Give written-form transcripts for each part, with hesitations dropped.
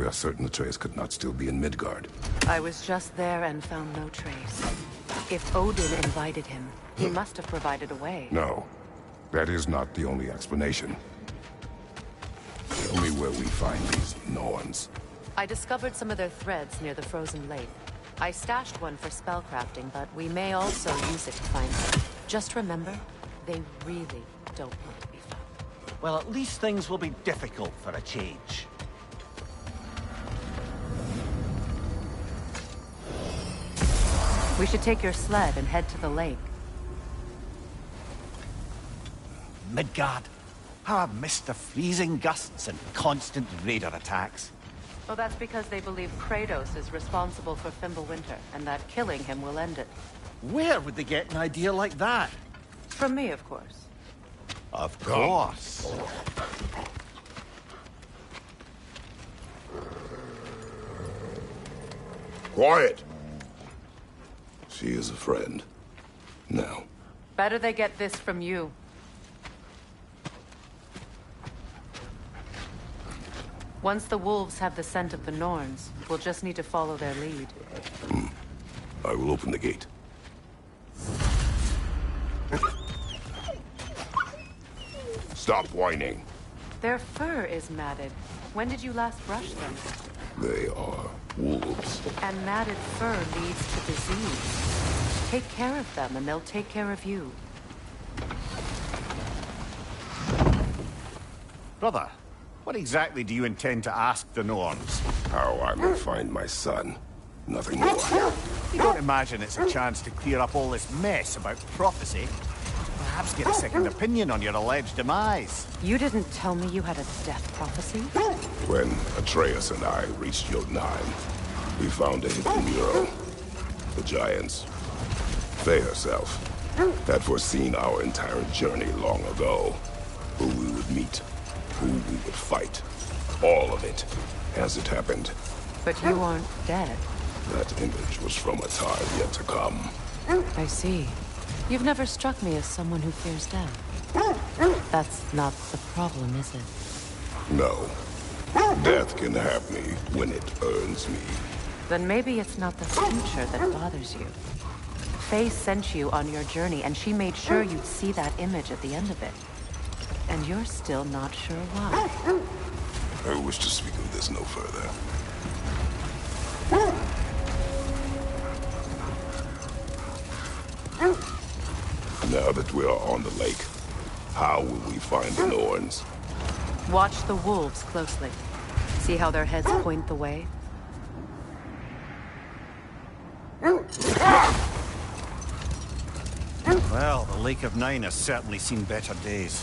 We are certain the trace could not still be in Midgard. I was just there and found no trace. If Odin invited him, he must have provided a way. No, that is not the only explanation. Tell me where we find these Norns. I discovered some of their threads near the frozen lake. I stashed one for spellcrafting, but we may also use it to find them. Just remember, they really don't want to be found. Well, at least things will be difficult for a change. We should take your sled and head to the lake. Midgard. How I've missed the freezing gusts and constant raider attacks. Well, that's because they believe Kratos is responsible for Fimbulwinter, and that killing him will end it. Where would they get an idea like that? From me, of course. Of course. Quiet! She is a friend. Now. Better they get this from you. Once the wolves have the scent of the Norns, we'll just need to follow their lead. I will open the gate. Stop whining. Their fur is matted. When did you last brush them? They are wolves. And matted fur leads to disease. Take care of them, and they'll take care of you. Brother, what exactly do you intend to ask the Norns? How I may find my son. Nothing more. You don't imagine it's a chance to clear up all this mess about prophecy? Perhaps get a second opinion on your alleged demise. You didn't tell me you had a death prophecy? When Atreus and I reached Jotunheim, we found a hidden mural. The giants, they herself, had foreseen our entire journey long ago. Who we would meet, who we would fight. All of it, as it happened. But you aren't dead. That image was from a time yet to come. I see. You've never struck me as someone who fears death. That's not the problem, is it? No. Death can have me when it earns me. Then maybe it's not the future that bothers you. Faye sent you on your journey, and she made sure you'd see that image at the end of it. And you're still not sure why. I wish to speak of this no further. Now that we are on the lake, how will we find the Norns? Watch the wolves closely. See how their heads point the way? Well, the Lake of Nine has certainly seen better days.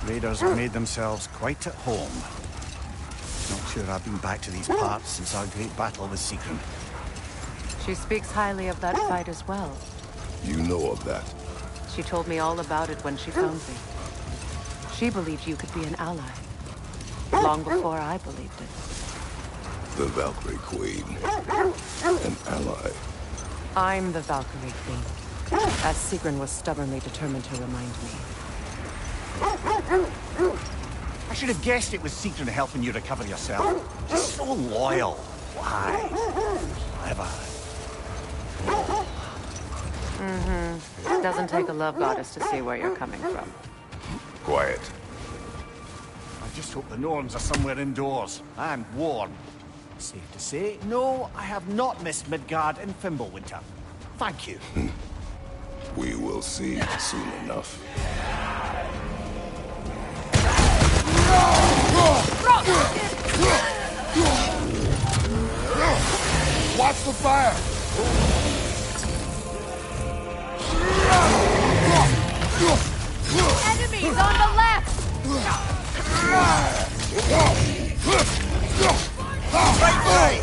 Raiders have made themselves quite at home. Not sure I've been back to these parts since our great battle with Sigrun. She speaks highly of that fight as well. You know of that? She told me all about it when she found me. She believed you could be an ally. Long before I believed it. The Valkyrie Queen. An ally. I'm the Valkyrie Queen, as Sigrun was stubbornly determined to remind me. I should have guessed it was Sigrun helping you recover yourself. She's so loyal. Why? Clever. It doesn't take a love goddess to see where you're coming from. Quiet. I just hope the Norns are somewhere indoors and warm. Safe to say, no, I have not missed Midgard in Fimbulwinter. Thank you. We will see soon enough. Watch the fire! Enemies on the left! Right way!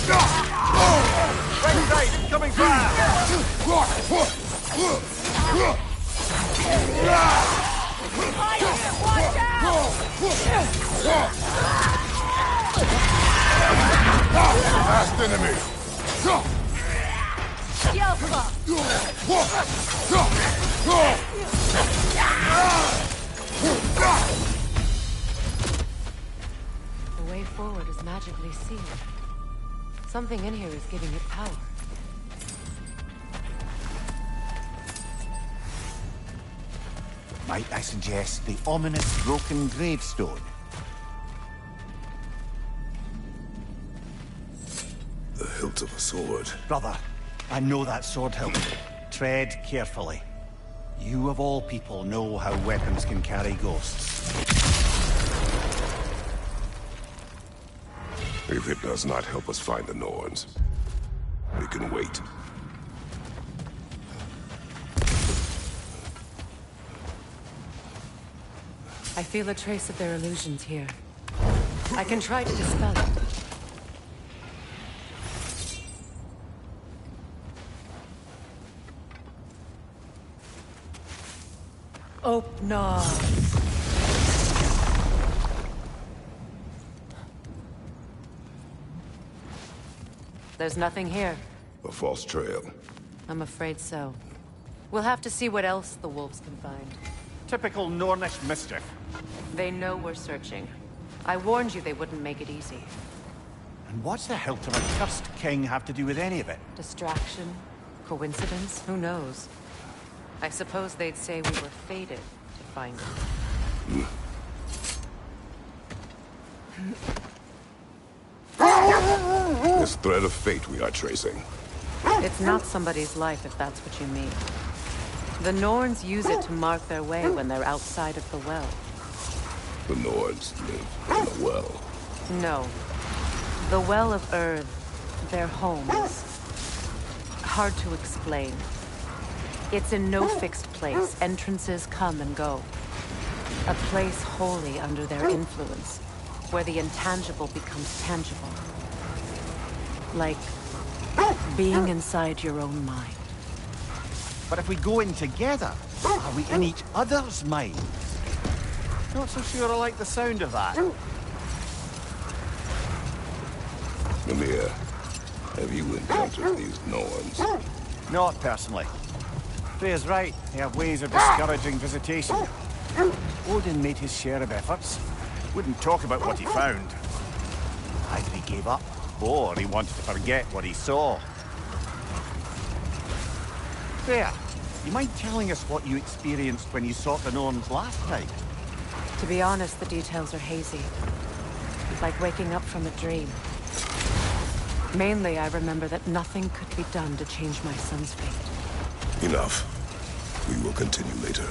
Right side, coming fast! Last enemy! The way forward is magically sealed. Something in here is giving it power. Might I suggest the ominous broken gravestone? The hilt of a sword. Brother, I know that sword hilt. Tread carefully. You of all people know how weapons can carry ghosts. If it does not help us find the Norns, we can wait. I feel a trace of their illusions here. I can try to dispel it. Oh, no. There's nothing here. A false trail. I'm afraid so. We'll have to see what else the wolves can find. Typical Nornish mischief. They know we're searching. I warned you they wouldn't make it easy. And what's the hilt of a cursed king have to do with any of it? Distraction? Coincidence? Who knows? I suppose they'd say we were fated to find it. This thread of fate we are tracing. It's not somebody's life, if that's what you mean. The Norns use it to mark their way when they're outside of the well. The Nords live in a well. No. The Well of Earth, their home, is hard to explain. It's in no fixed place. Entrances come and go. A place wholly under their influence, where the intangible becomes tangible. Like being inside your own mind. But if we go in together, are we in each other's minds? Not so sure I like the sound of that. Mimir, have you encountered these Norns? Not personally. Freya's right. They have ways of discouraging visitation. Odin made his share of efforts. Wouldn't talk about what he found. Either he gave up, or he wanted to forget what he saw. Freya, you mind telling us what you experienced when you sought the Norns last night? To be honest, the details are hazy. Like waking up from a dream. Mainly, I remember that nothing could be done to change my son's fate. Enough. We will continue later.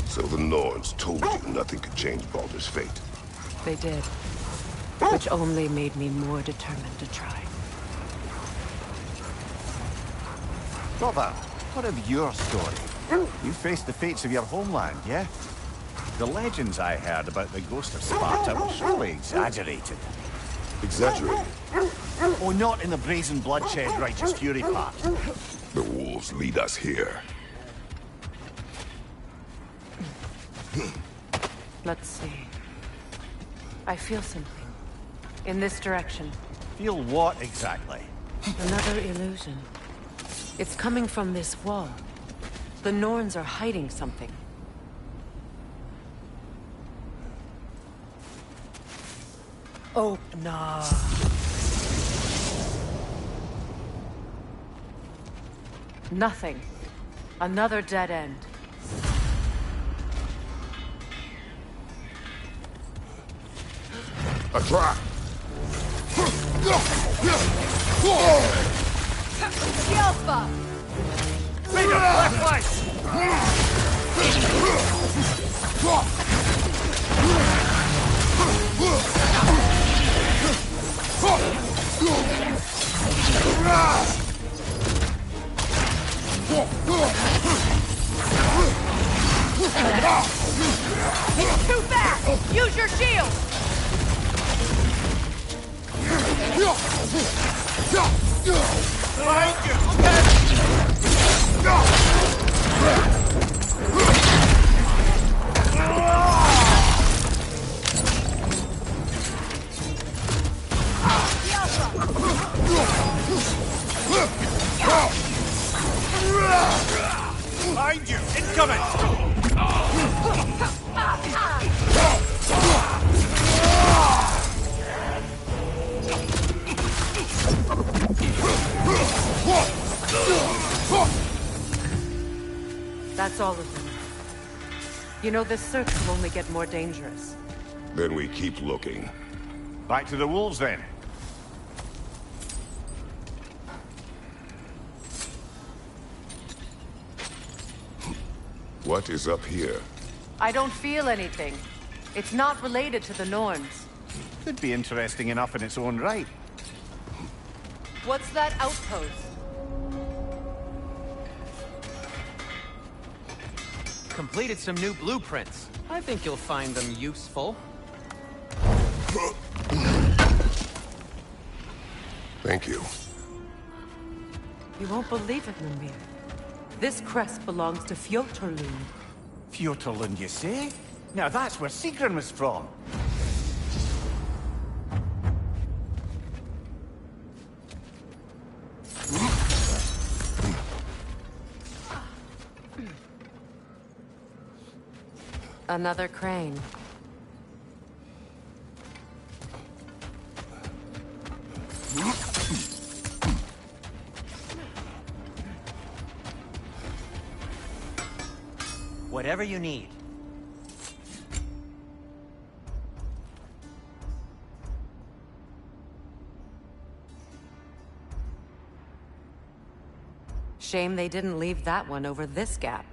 So the Norns told you nothing could change Baldur's fate. They did. Which only made me more determined to try. Brother, what of your story? You faced the fates of your homeland, yeah? The legends I heard about the ghost of Sparta were surely exaggerated. Exaggerated. Oh, not in the brazen bloodshed righteous fury part. The wolves lead us here. Let's see. I feel something. In this direction. Feel what exactly? Another illusion. It's coming from this wall. The Norns are hiding something. Oh, no. Nothing. Another dead end. A trap! Alpha! Leader, left flank! Use your shield! Behind you! Behind you! Incoming! That's all of them. You know, this search will only get more dangerous. Then we keep looking. Back to the wolves, then. What is up here? I don't feel anything. It's not related to the Norns. Could be interesting enough in its own right. What's that outpost? Completed some new blueprints. I think you'll find them useful. Thank you. You won't believe it, Mimir. This crest belongs to Fjotorlund. Fjotorlund, you say? Now that's where Sigrun was from. Another crane. Whatever you need. Shame they didn't leave that one over this gap.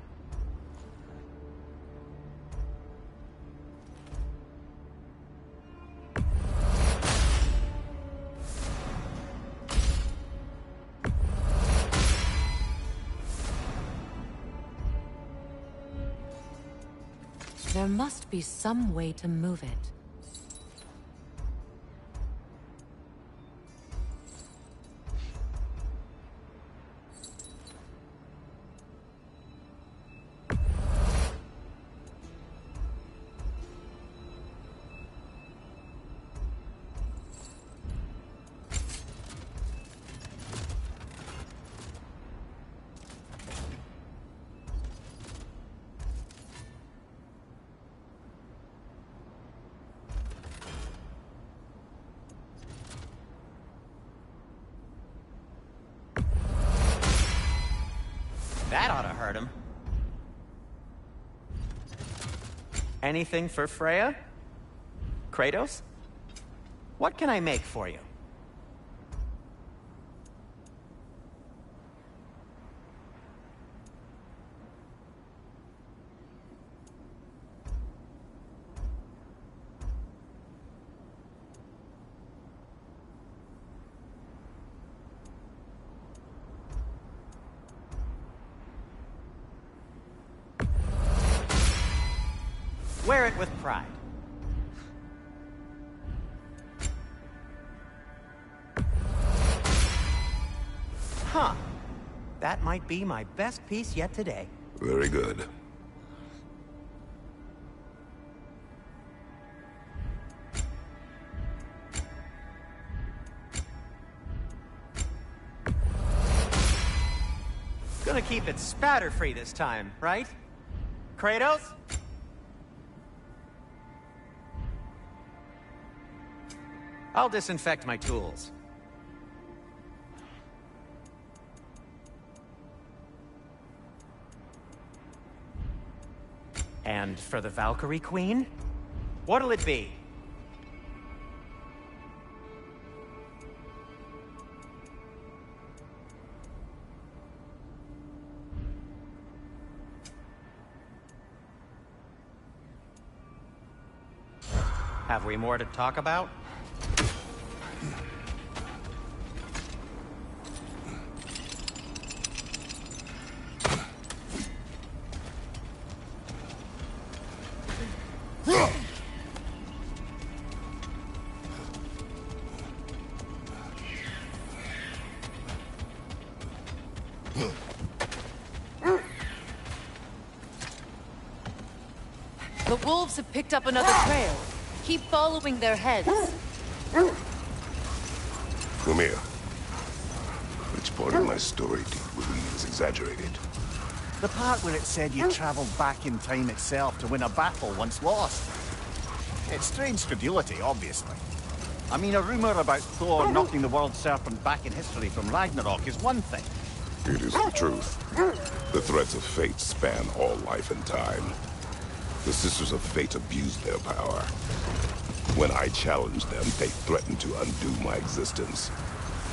There must be some way to move it. That ought to hurt him. Anything for Freya? Kratos? What can I make for you? Wear it with pride. Huh. That might be my best piece yet today. Very good. Gonna keep it spatter-free this time, right? Kratos? I'll disinfect my tools. And for the Valkyrie Queen? What'll it be? Have we more to talk about? wolves have picked up another trail. Keep following their heads. Come here. Which part of my story do you believe is exaggerated? The part where it said you travelled back in time itself to win a battle once lost. It's strange credulity, obviously. I mean, a rumour about Thor knocking the world serpent back in history from Ragnarok is one thing. It is the truth. The threads of fate span all life and time. The Sisters of Fate abused their power. When I challenged them, they threatened to undo my existence.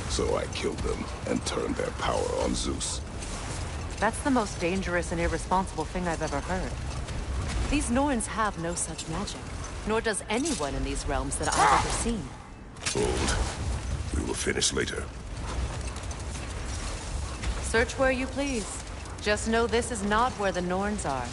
So I killed them and turned their power on Zeus. That's the most dangerous and irresponsible thing I've ever heard. These Norns have no such magic, nor does anyone in these realms that I've ever seen. Hold. We will finish later. Search where you please. Just know this is not where the Norns are.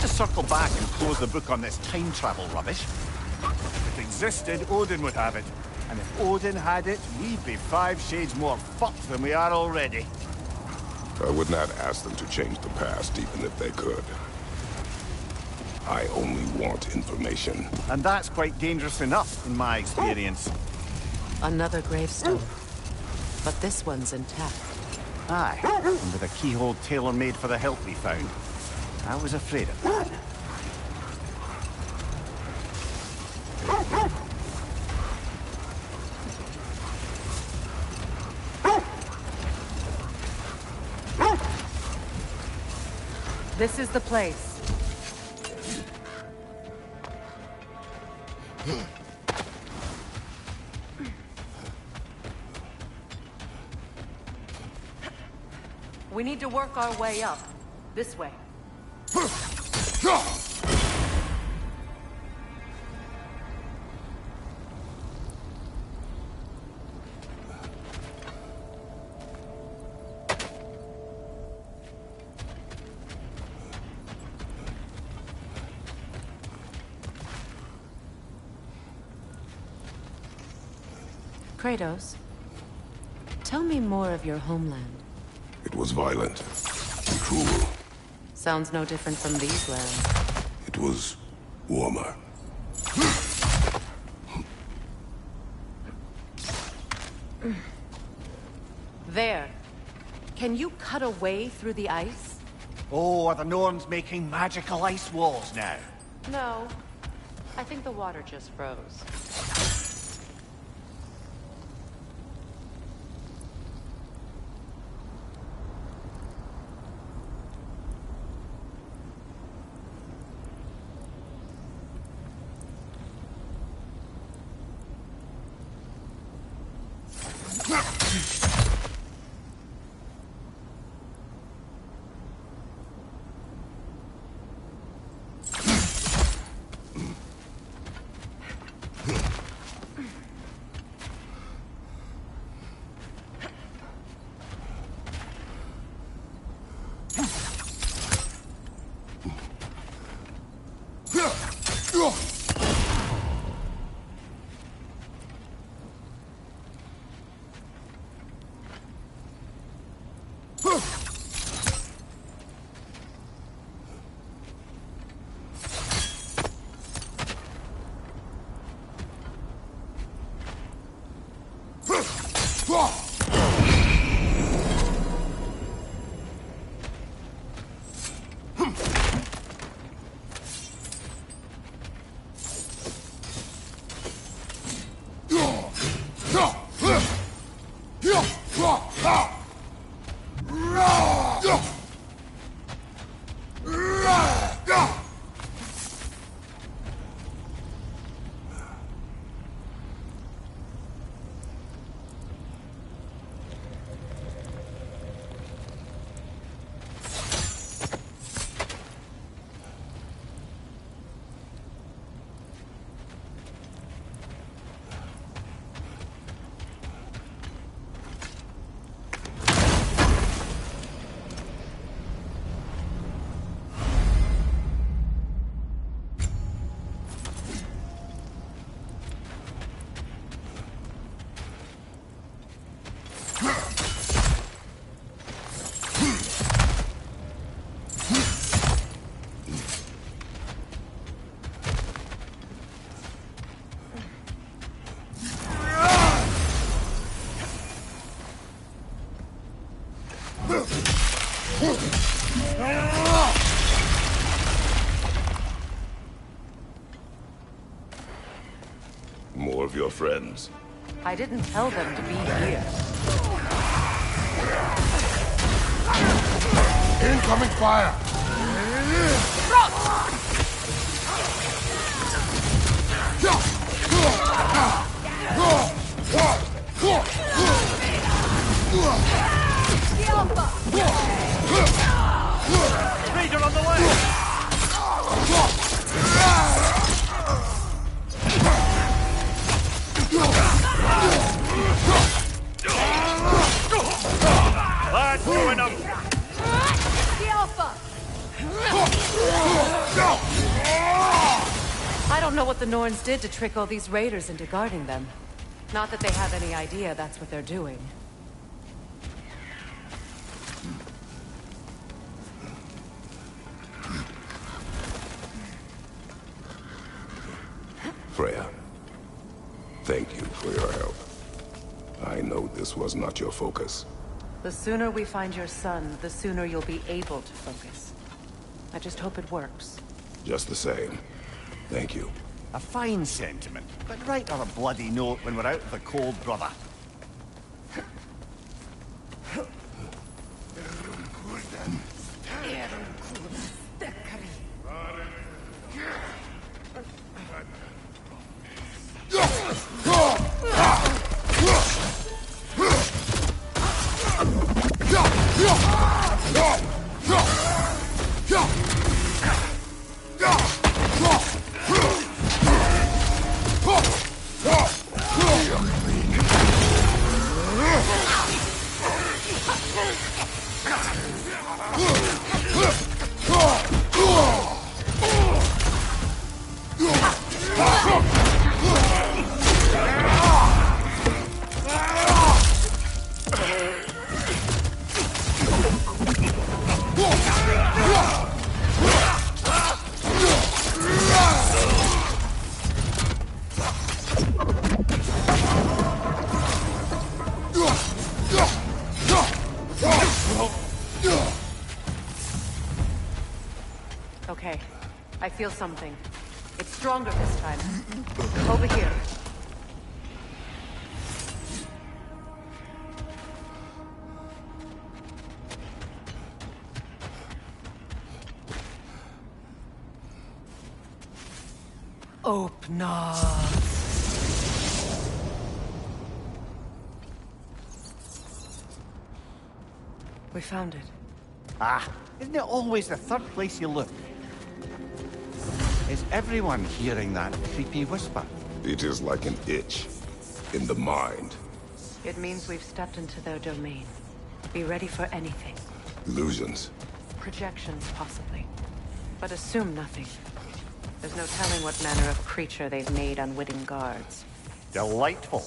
Circle back and close the book on this time travel rubbish. If it existed, Odin would have it. And if Odin had it, we'd be 5 shades more fucked than we are already. I would not ask them to change the past, even if they could. I only want information. And that's quite dangerous enough, in my experience. Another gravestone. But this one's intact. Aye, and with a keyhole tailor-made for the hilt we found. I was afraid of that. This is the place. We need to work our way up. This way. Kratos, tell me more of your homeland. It was violent, cruel. Sounds no different from these lands. It was warmer. There. Can you cut a way through the ice? Oh, are the Norns making magical ice walls now? No. I think the water just froze. More of your friends. I didn't tell them to be here. Incoming fire! Raider on the way! That's going up! I don't know what the Norns did to trick all these raiders into guarding them. Not that they have any idea that's what they're doing. Freya, thank you for your help. I know this was not your focus. The sooner we find your son, the sooner you'll be able to focus. I just hope it works. Just the same, thank you. A fine sentiment, but write her a bloody note when we're out of the cold, brother. Okay, I feel something. It's stronger this time. Over here. Open up. We found it. Ah, isn't it always the third place you look? Is everyone hearing that creepy whisper? It is like an itch in the mind. It means we've stepped into their domain. Be ready for anything. Illusions. Projections, possibly. But assume nothing. There's no telling what manner of creature they've made unwitting guards. Delightful.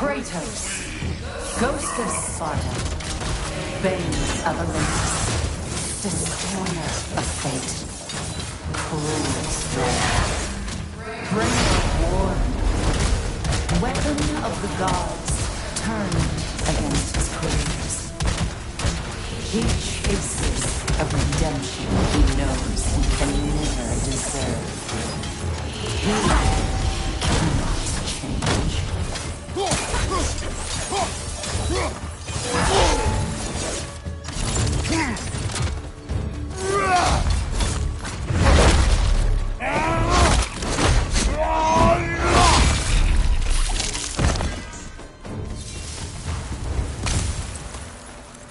Kratos, Ghost of Sparta, Bane of Olympus, Destroyer of Fate, Cruel Strength, Bringer of War, Weapon of the Gods, turned against his creators. He chases a redemption he knows he can never deserve. He cannot change.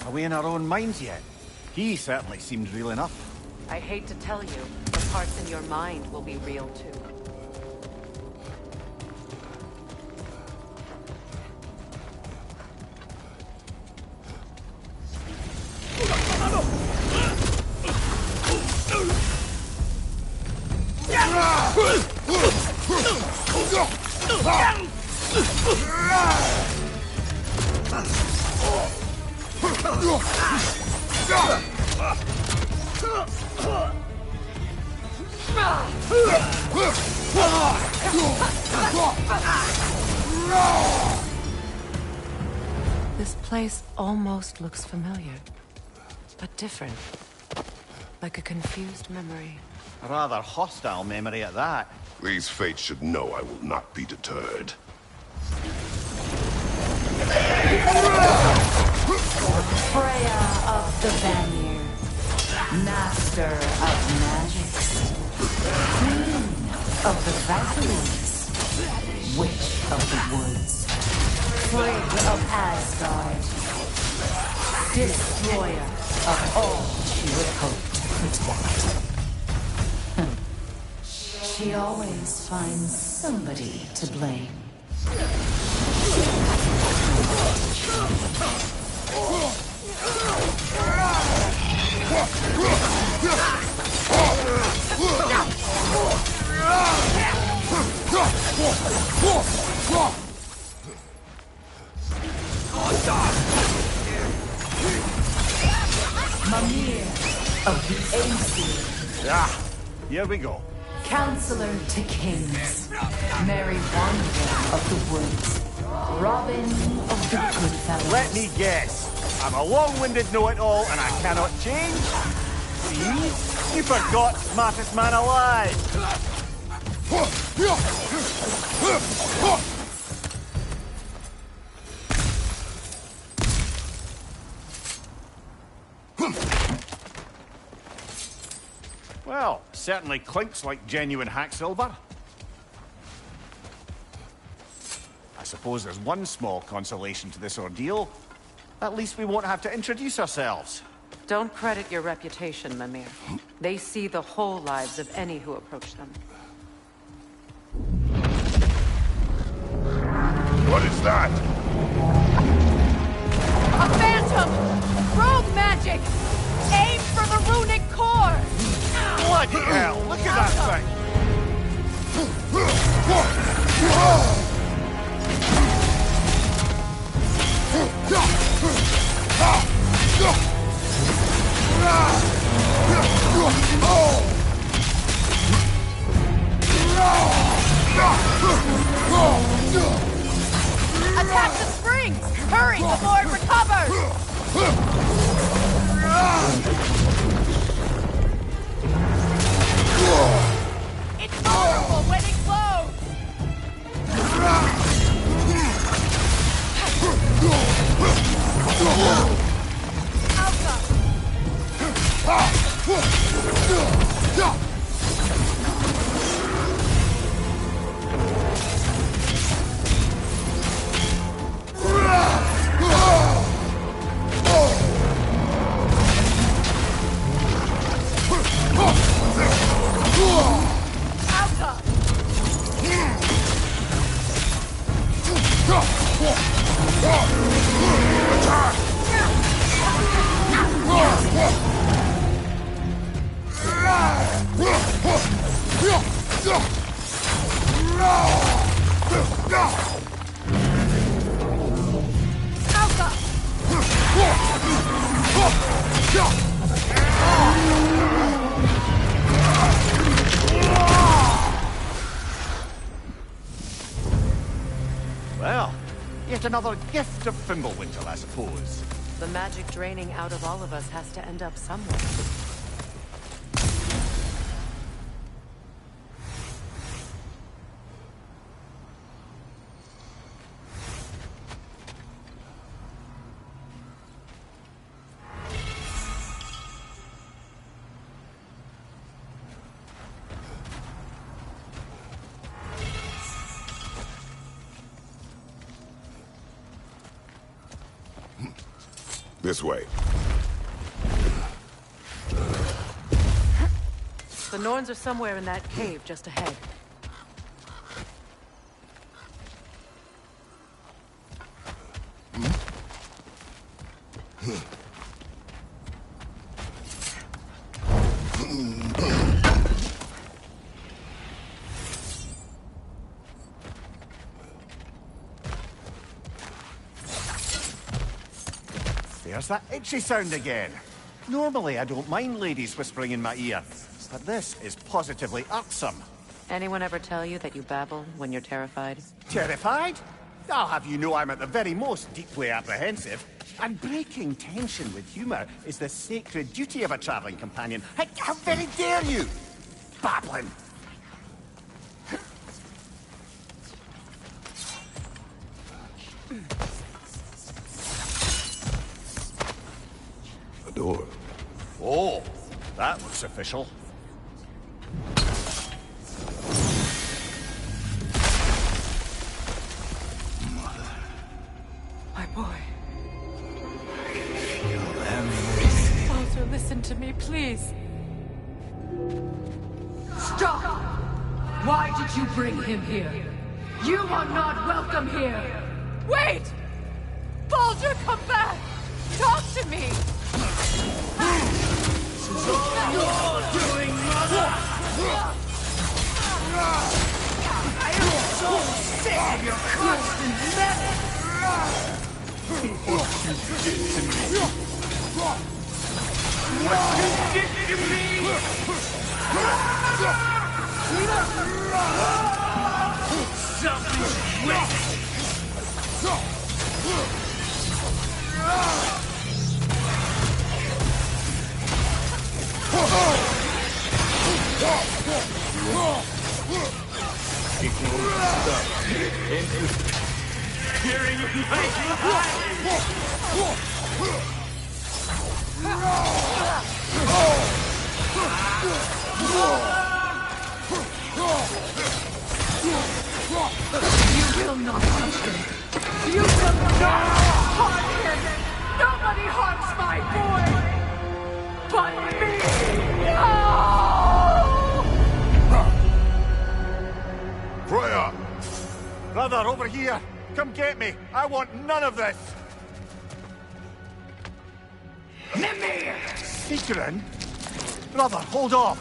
Are we in our own minds yet? He certainly seemed real enough. I hate to tell you, the parts in your mind will be real too. This place almost looks familiar, but different. Like a confused memory. A rather hostile memory at that. These fates should know I will not be deterred. Freya of the Vanir, Master of Magics, Queen of the Valkyries, Witch of the Woods, Frigg of Asgard, Destroyer of all she would hope to protect. She always finds somebody to blame. Mimir of the Aesir. Ah, here we go. Counselor to Kings, Merry Wanderer of the Woods, Robin of the Goodfellas. Let me guess. I'm a long-winded know-it-all and I cannot change? See? You forgot smartest man alive. Well, Certainly clinks like genuine hack silver. I suppose there's one small consolation to this ordeal. At least we won't have to introduce ourselves. Don't credit your reputation, Mimir. They see the whole lives of any who approach them. What is that? A phantom! Rogue magic! Aim for the runic core! Bloody hell, look at that thing! Attack the springs! Hurry before it recovers! It's vulnerable when it glows! Well, yet another gift of Fimbulwinter, I suppose. The magic draining out of all of us has to end up somewhere. This way. The Norns are somewhere in that cave just ahead. There's that itchy sound again. Normally I don't mind ladies whispering in my ear, but this is positively irksome. Anyone ever tell you that you babble when you're terrified? Terrified? I'll have you know I'm at the very most deeply apprehensive. And breaking tension with humour is the sacred duty of a travelling companion. How very dare you! Babbling! A door. Oh, that looks official. My boy. Feel everything. Father, listen to me, please. Stop! Why did you bring him here? You are not welcome here! Wait! Baldur, come back! Talk to me! I am so sick of your constant mess! What you did to me! What you did to me! Something's wicked! Hearing my You will not touch him. You will not harm him. Nobody harms my boy. But me. No! Freya! Brother, over here! Come get me! I want none of this! Mimir! Secret? Brother, hold off!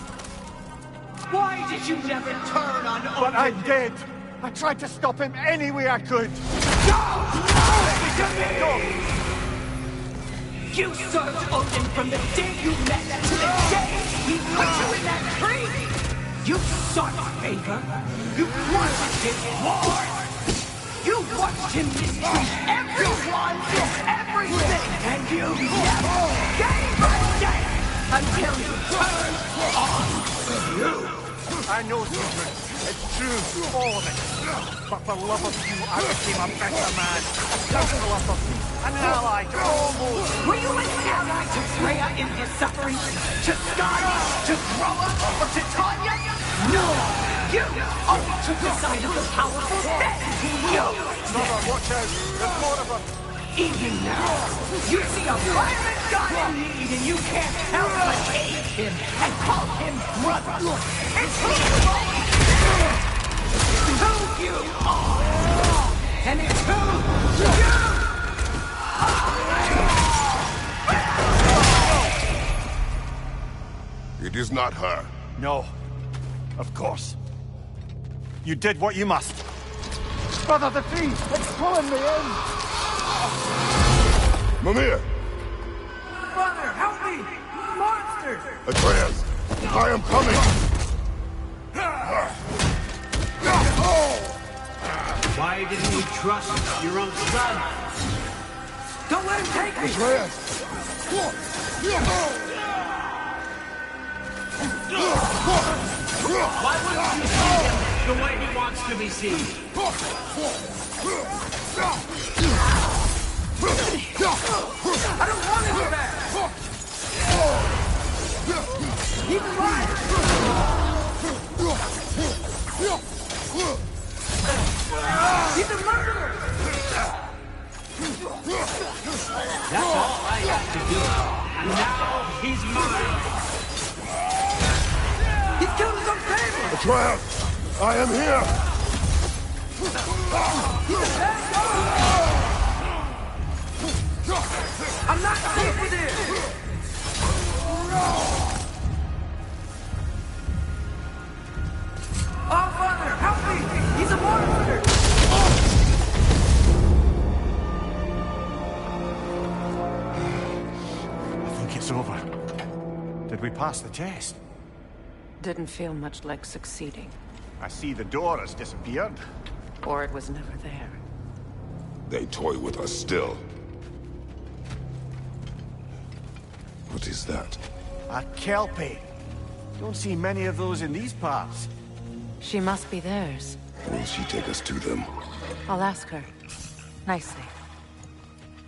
Why did you never turn on Odin? But I did! I tried to stop him any way I could! Don't lie to me! You served Odin from the day you met to the day he put you in that tree! You sought favor. You wanted his war. You watched him mistreat everyone and everything, and you never gave a damn until you turned on you. I know, Secret. It's true, all of it. But for love of you, I became a better man. A counselor for peace, an ally to almost... Were you an ally to Freya in his suffering? To Skadi? To Groa? Or to Tanya? No! You only took the side of the powerful then! You! Brother, watch out! There's more of them! Even now, you see a violent god in need and you can't help but hate him and call him brother! It's who you are! It's who you are! And it's who you are! It is not her. No. Of course. You did what you must. Brother, the tree! It's pulling me in! Mimir! Brother, help me! Monsters! Atreus! I am coming! Why didn't you trust your own son? Don't let him take me! Atreus! Why wouldn't you see him the way he wants to be seen? I don't want him back! He's alive! He's a murderer! That's all I have to do. And now he's mine. He's killed his own family! Atreus! I am here! I'm not safe with him! Oh, Father, help me! He's a monster! I think it's over. Did we pass the test? Didn't feel much like succeeding. I see the door has disappeared. Or it was never there. They toy with us still. What is that? A Kelpie. Don't see many of those in these parts. She must be theirs. Will she take us to them? I'll ask her. Nicely.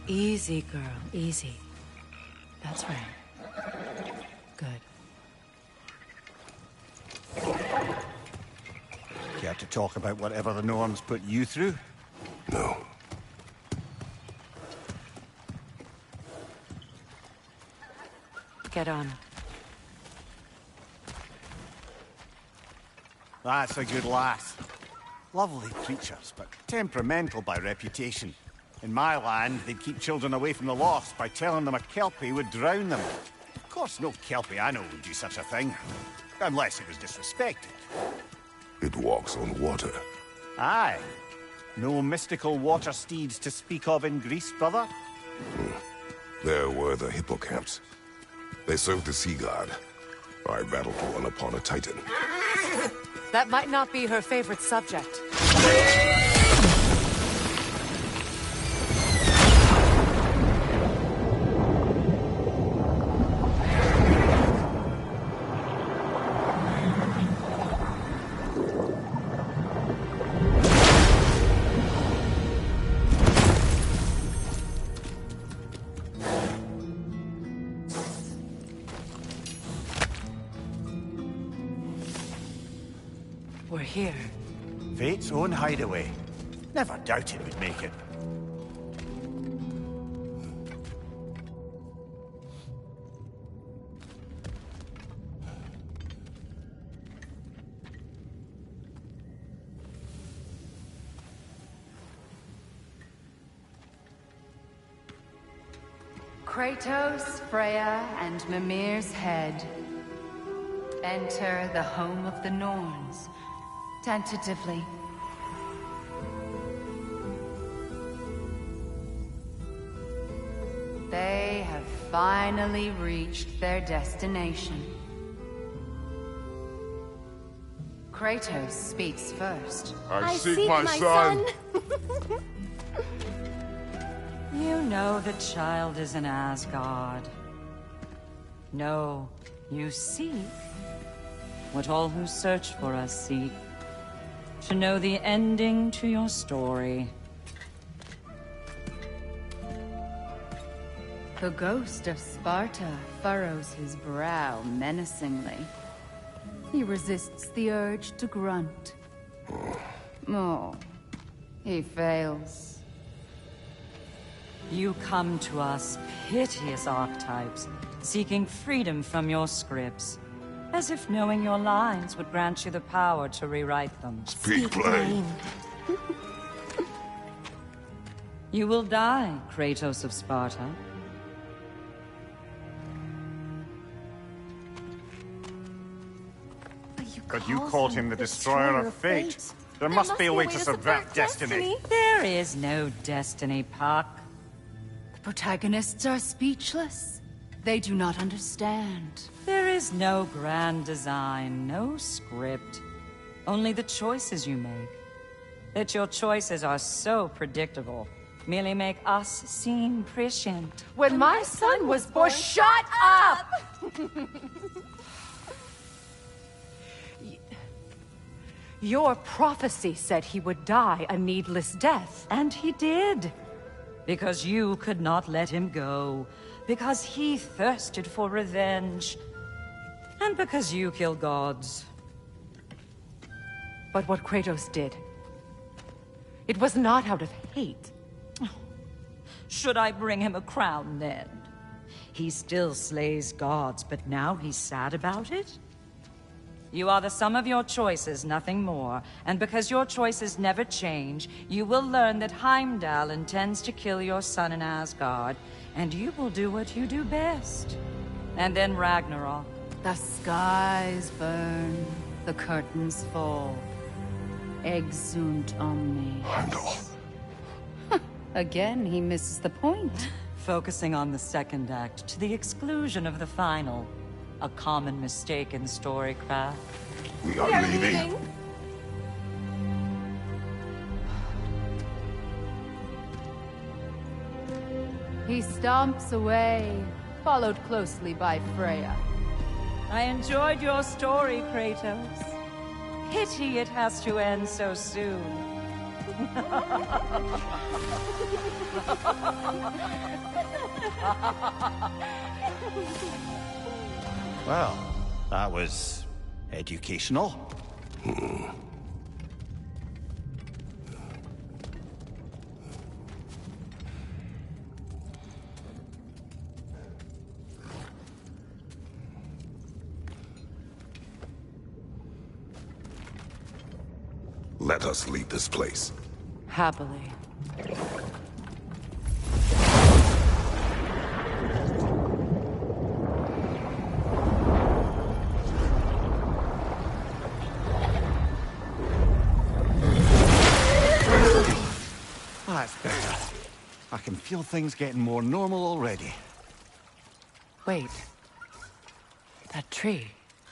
Easy, girl. Easy. That's right. Good. Care to talk about whatever the Norns put you through? No. Get on. That's a good lass. Lovely creatures, but temperamental by reputation. In my land, they'd keep children away from the lost by telling them a Kelpie would drown them. Of course, no Kelpie I know would do such a thing. Unless it was disrespected. It walks on water. Aye. No mystical water steeds to speak of in Greece, brother? There were the hippocamps. They served the sea god. I battled one upon a titan. That might not be her favorite subject. We're here. Fate's own hideaway. Never doubted we'd make it. Kratos, Freya, and Mimir's head. Enter the home of the Norns. Tentatively. They have finally reached their destination. Kratos speaks first. I seek my son. You know the child is in Asgard. No, you seek what all who search for us seek. To know the ending to your story. The ghost of Sparta furrows his brow menacingly. He resists the urge to grunt. Oh, he fails. You come to us, piteous archetypes, seeking freedom from your scripts. As if knowing your lines would grant you the power to rewrite them. Speak plain. You will die, Kratos of Sparta. But you called him the Destroyer of Fate. There must be a way to subvert destiny. There is no destiny, Puck. The protagonists are speechless. They do not understand. There is no grand design, no script. Only the choices you make. That your choices are so predictable, merely make us seem prescient. When my son was born, shut up! Your prophecy said he would die a needless death. And he did. Because you could not let him go. Because he thirsted for revenge. And because you kill gods. But what Kratos did, it was not out of hate. Should I bring him a crown then? He still slays gods, but now he's sad about it? You are the sum of your choices, nothing more. And because your choices never change, you will learn that Heimdall intends to kill your son in Asgard, and you will do what you do best. And then Ragnarok. The skies burn, the curtains fall. Exunt omnes. Heimdall. Again, he misses the point. Focusing on the second act to the exclusion of the final. A common mistake in storycraft. We are leaving. He stomps away, followed closely by Freya. I enjoyed your story, Kratos. Pity it has to end so soon. Well, that was educational. Let us leave this place. Happily. That's better. I can feel things getting more normal already. Wait. That tree.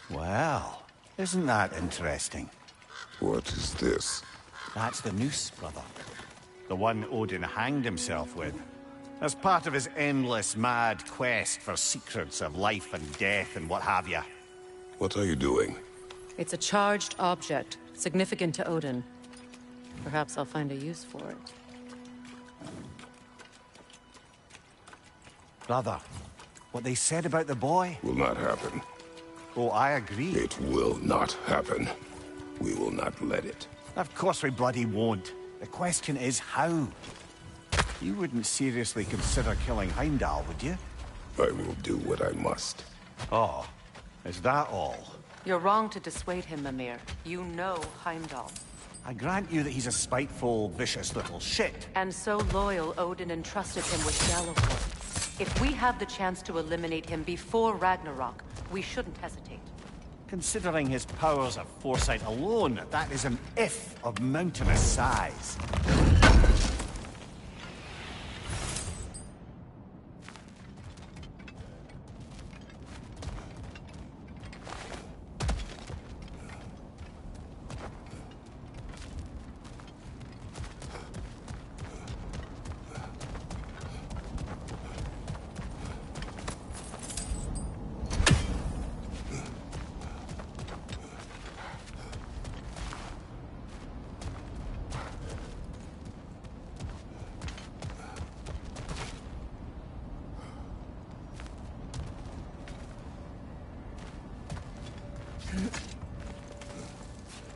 Well, isn't that interesting? What is this? That's the noose, brother. The one Odin hanged himself with. As part of his endless, mad quest for secrets of life and death and what have you. What are you doing? It's a charged object, significant to Odin. Perhaps I'll find a use for it. Brother, what they said about the boy? Will not happen. Oh, I agree. It will not happen. We will not let it. Of course we bloody won't. The question is how. You wouldn't seriously consider killing Heimdall, would you? I will do what I must. Oh, is that all? You're wrong to dissuade him, Mimir. You know Heimdall. I grant you that he's a spiteful, vicious little shit. And so loyal, Odin entrusted him with Gjallarhorn. If we have the chance to eliminate him before Ragnarok, we shouldn't hesitate. Considering his powers of foresight alone, that is an if of mountainous size.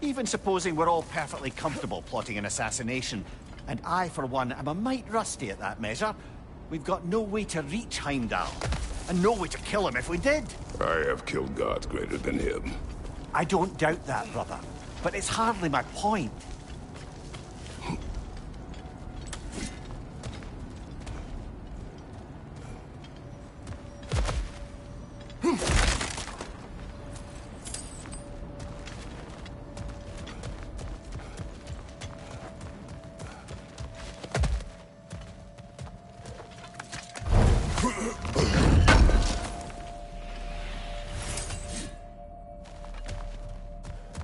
Even supposing we're all perfectly comfortable plotting an assassination, and I, for one, am a mite rusty at that measure, we've got no way to reach Heimdall, and no way to kill him if we did. I have killed gods greater than him. I don't doubt that, brother, but it's hardly my point.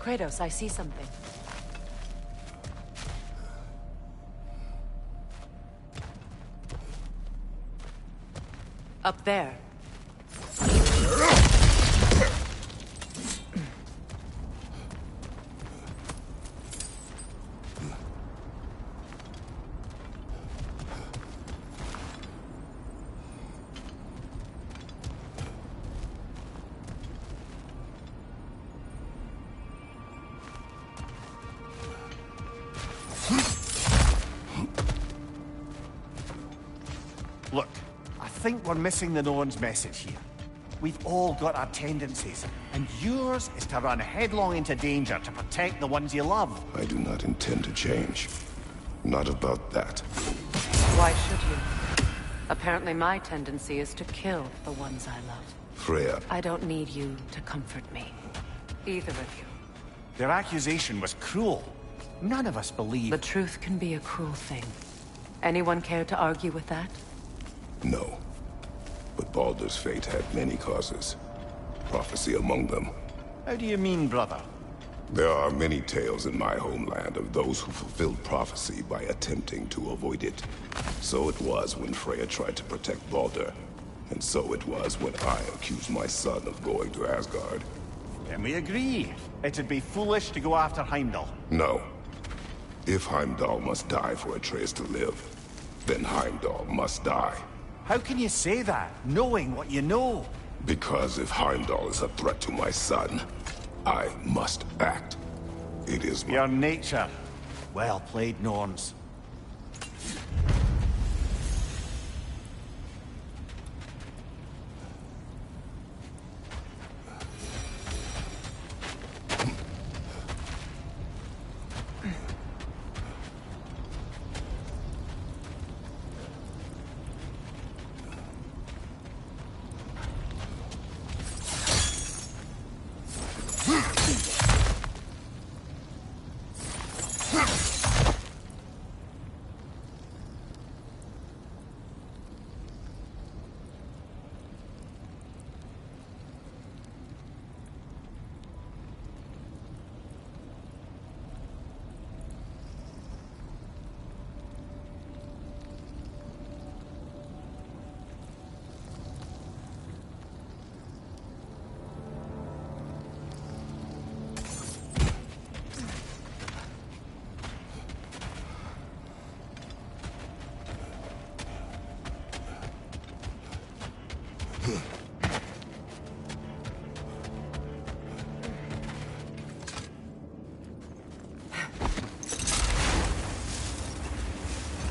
Kratos, I see something. Up there. Look, I think we're missing the Norn's message here. We've all got our tendencies, and yours is to run headlong into danger to protect the ones you love. I do not intend to change. Not about that. Why should you? Apparently my tendency is to kill the ones I love. Freya, I don't need you to comfort me. Either of you. Their accusation was cruel. None of us believe... The truth can be a cruel thing. Anyone care to argue with that? no. But Baldur's fate had many causes. Prophecy among them. How do you mean, brother? There are many tales in my homeland of those who fulfilled prophecy by attempting to avoid it. So it was when Freya tried to protect Baldur. And so it was when I accused my son of going to Asgard. Then we agree. It'd be foolish to go after Heimdall. No. If Heimdall must die for Atreus to live, then Heimdall must die. How can you say that, knowing what you know? Because if Heimdall is a threat to my son, I must act. It is my... Your nature. Well played, Norns.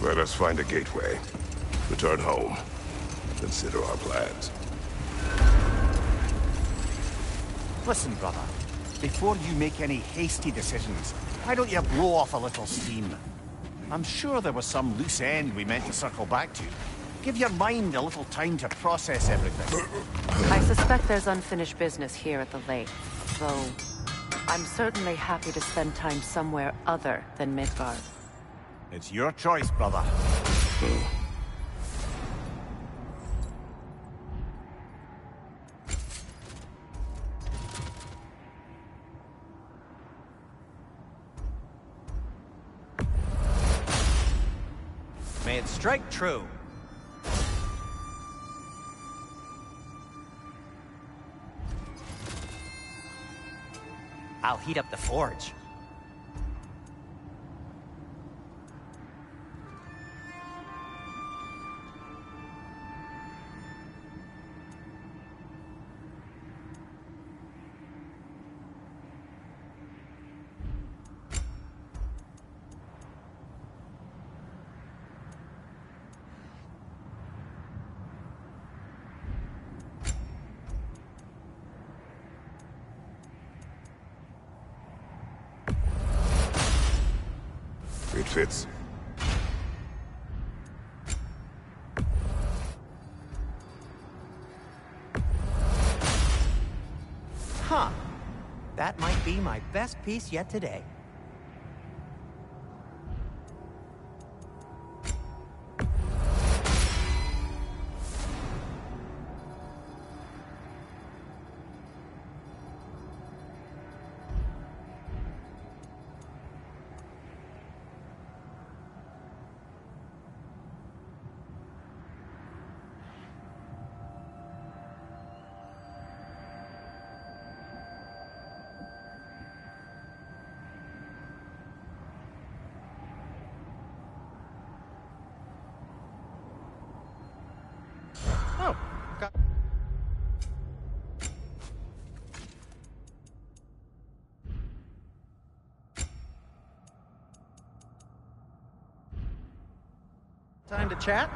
Let us find a gateway. Return home. Consider our plans. Listen, brother. Before you make any hasty decisions, why don't you blow off a little steam? I'm sure there was some loose end we meant to circle back to. Give your mind a little time to process everything. I suspect there's unfinished business here at the lake, though I'm certainly happy to spend time somewhere other than Midgard. It's your choice, brother. May it strike true. I'll heat up the forge. It fits. Huh. That might be my best piece yet today. Oh, got... Time to chat?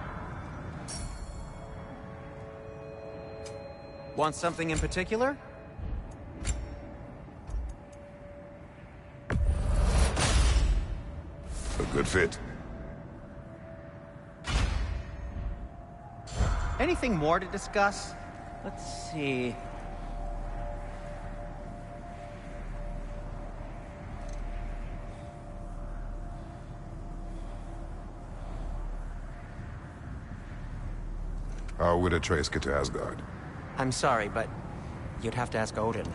Want something in particular? A good fit. Anything more to discuss? Let's see. How would Atreus get to Asgard? I'm sorry, but you'd have to ask Odin.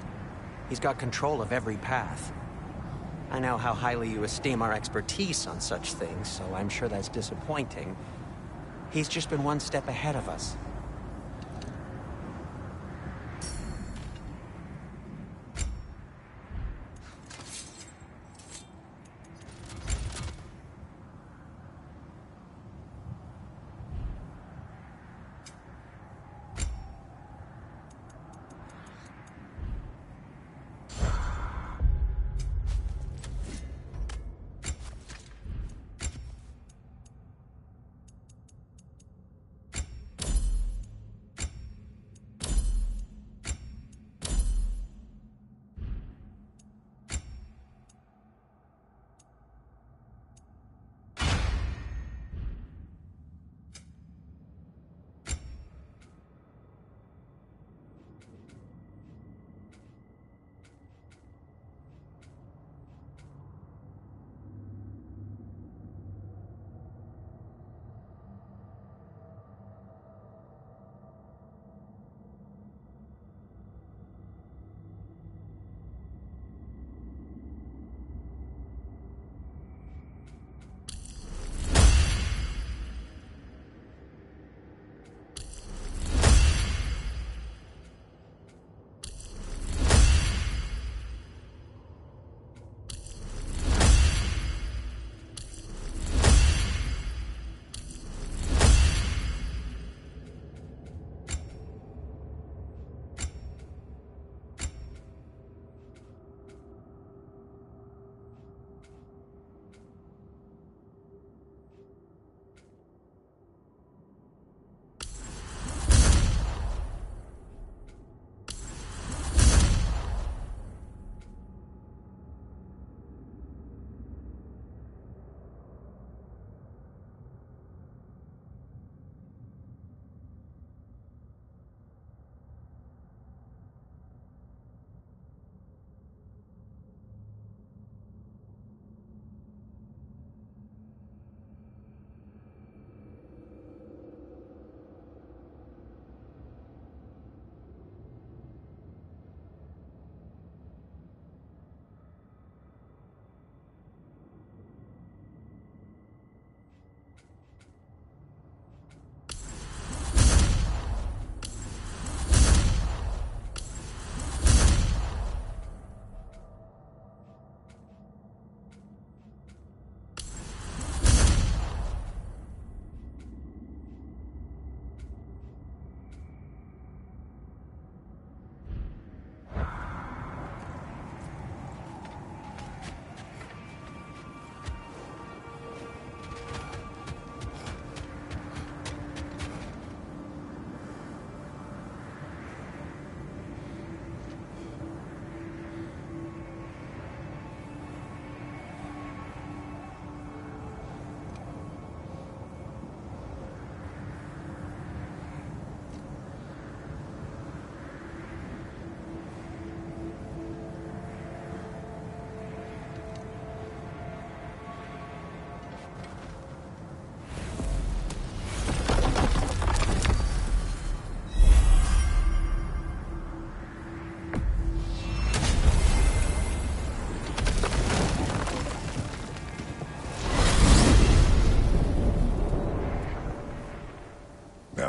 He's got control of every path. I know how highly you esteem our expertise on such things, so I'm sure that's disappointing. He's just been one step ahead of us.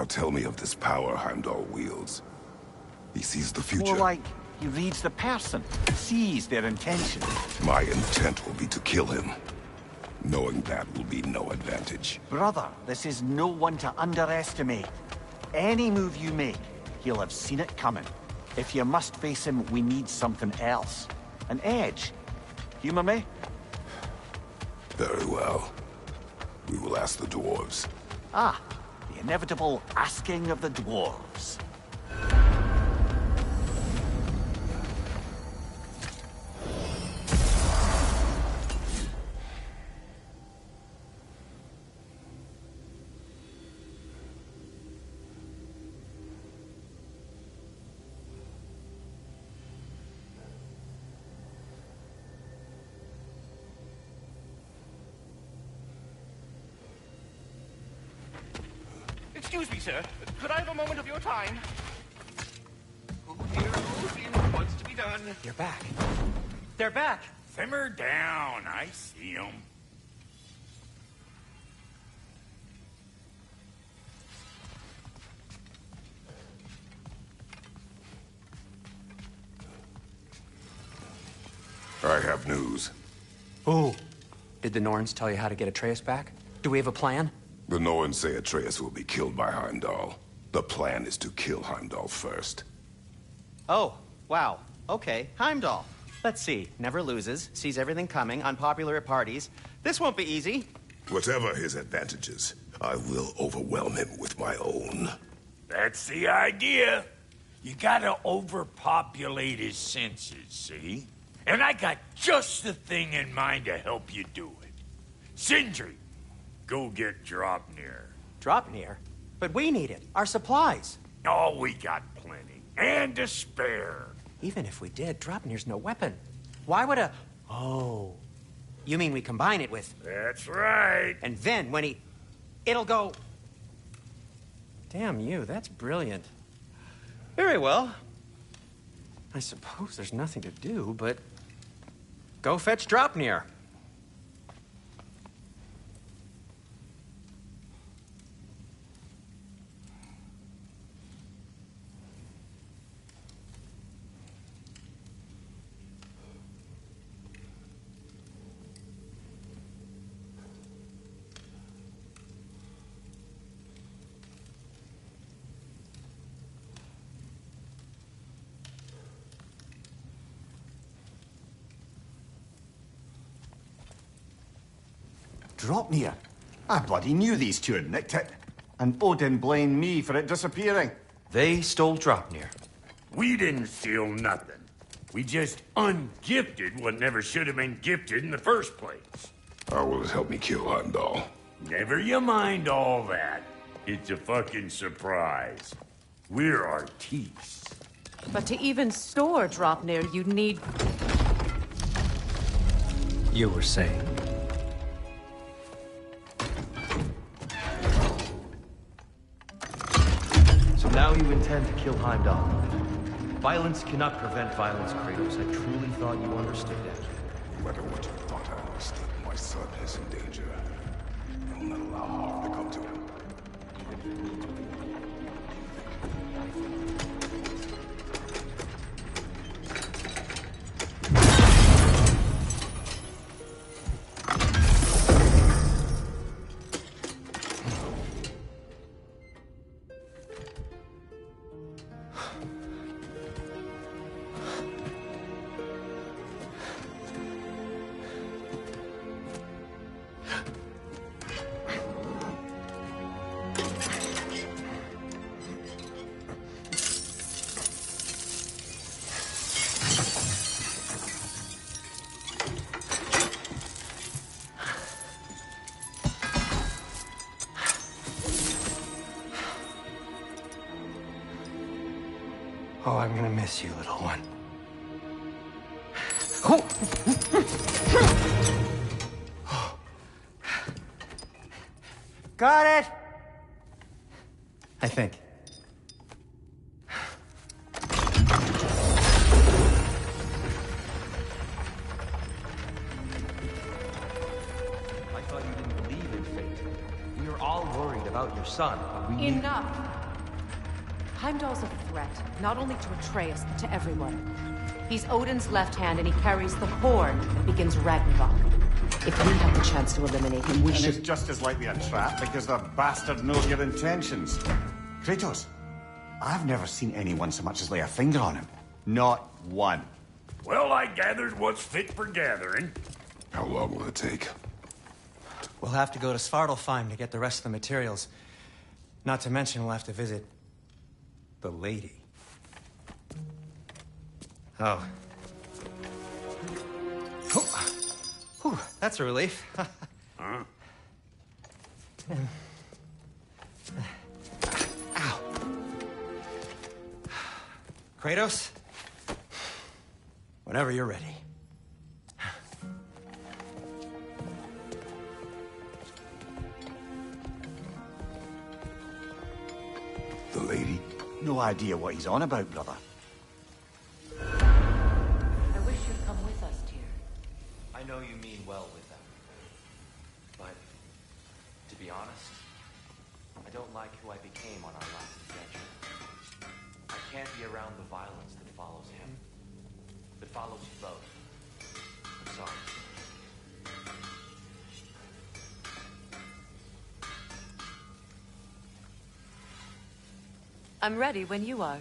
tell me of this power Heimdall wields. He sees the future. More like he reads the person, sees their intention. My intent will be to kill him. Knowing that will be no advantage. Brother, this is no one to underestimate. Any move you make, he'll have seen it coming. If you must face him, we need something else. An edge. Humor me? Very well. We will ask the dwarves. Ah, the inevitable asking of the dwarves. Excuse me, sir. Could I have a moment of your time? Oh dear, what's to be done? You're back. They're back. Simmer down. I see them. I have news. Ooh. Did the Norns tell you how to get Atreus back? Do we have a plan? The Norns say Atreus will be killed by Heimdall. The plan is to kill Heimdall first. Oh, wow. Okay, Heimdall. Let's see. Never loses, sees everything coming, unpopular at parties. This won't be easy. Whatever his advantages, I will overwhelm him with my own. That's the idea. You gotta overpopulate his senses, see? And I got just the thing in mind to help you do it. Sindri, go get Draupnir. Draupnir? But we need it. Our supplies. Oh, we got plenty. And to spare. Even if we did, Draupnir's no weapon. Why would a... Oh. You mean we combine it with... That's right. And then when he... It'll go... Damn you, that's brilliant. Very well. I suppose there's nothing to do, but... Go fetch Draupnir. Draupnir. I bloody knew these two had nicked it. And Odin blamed me for it disappearing. They stole Draupnir. We didn't steal nothing. We just ungifted what never should have been gifted in the first place. How will it help me kill Heimdall? Never you mind all that. It's a fucking surprise. We're artistes. But to even store Draupnir, you need... You were saying? So now you intend to kill Heimdall. Violence cannot prevent violence, Kratos. I truly thought you understood that. No matter what you thought I understood, my son is in danger. I will not allow harm to come to him. Oh, I'm gonna miss you, little one. Got it! I think. I thought you didn't believe in fate. We were all worried about your son, but we... Enough. Heimdall's a threat, not only to Atreus, but to everyone. He's Odin's left hand, and he carries the horn that begins Ragnarok. If we have the chance to eliminate him, we should... it's just as likely a trap because the bastard knows your intentions. Kratos, I've never seen anyone so much as lay a finger on him. Not one. Well, I gathered what's fit for gathering. How long will it take? We'll have to go to Svartalfheim to get the rest of the materials. Not to mention we'll have to visit... the lady. Oh. Whew, that's a relief. Huh? Ow. Kratos? Whenever you're ready. The lady? No idea what he's on about, brother. I wish you'd come with us, Tyr. I know you mean well with them. But, to be honest, I don't like who I became on our last adventure. I can't be around the violence that follows him. That follows you both. I'm sorry. I'm ready when you are.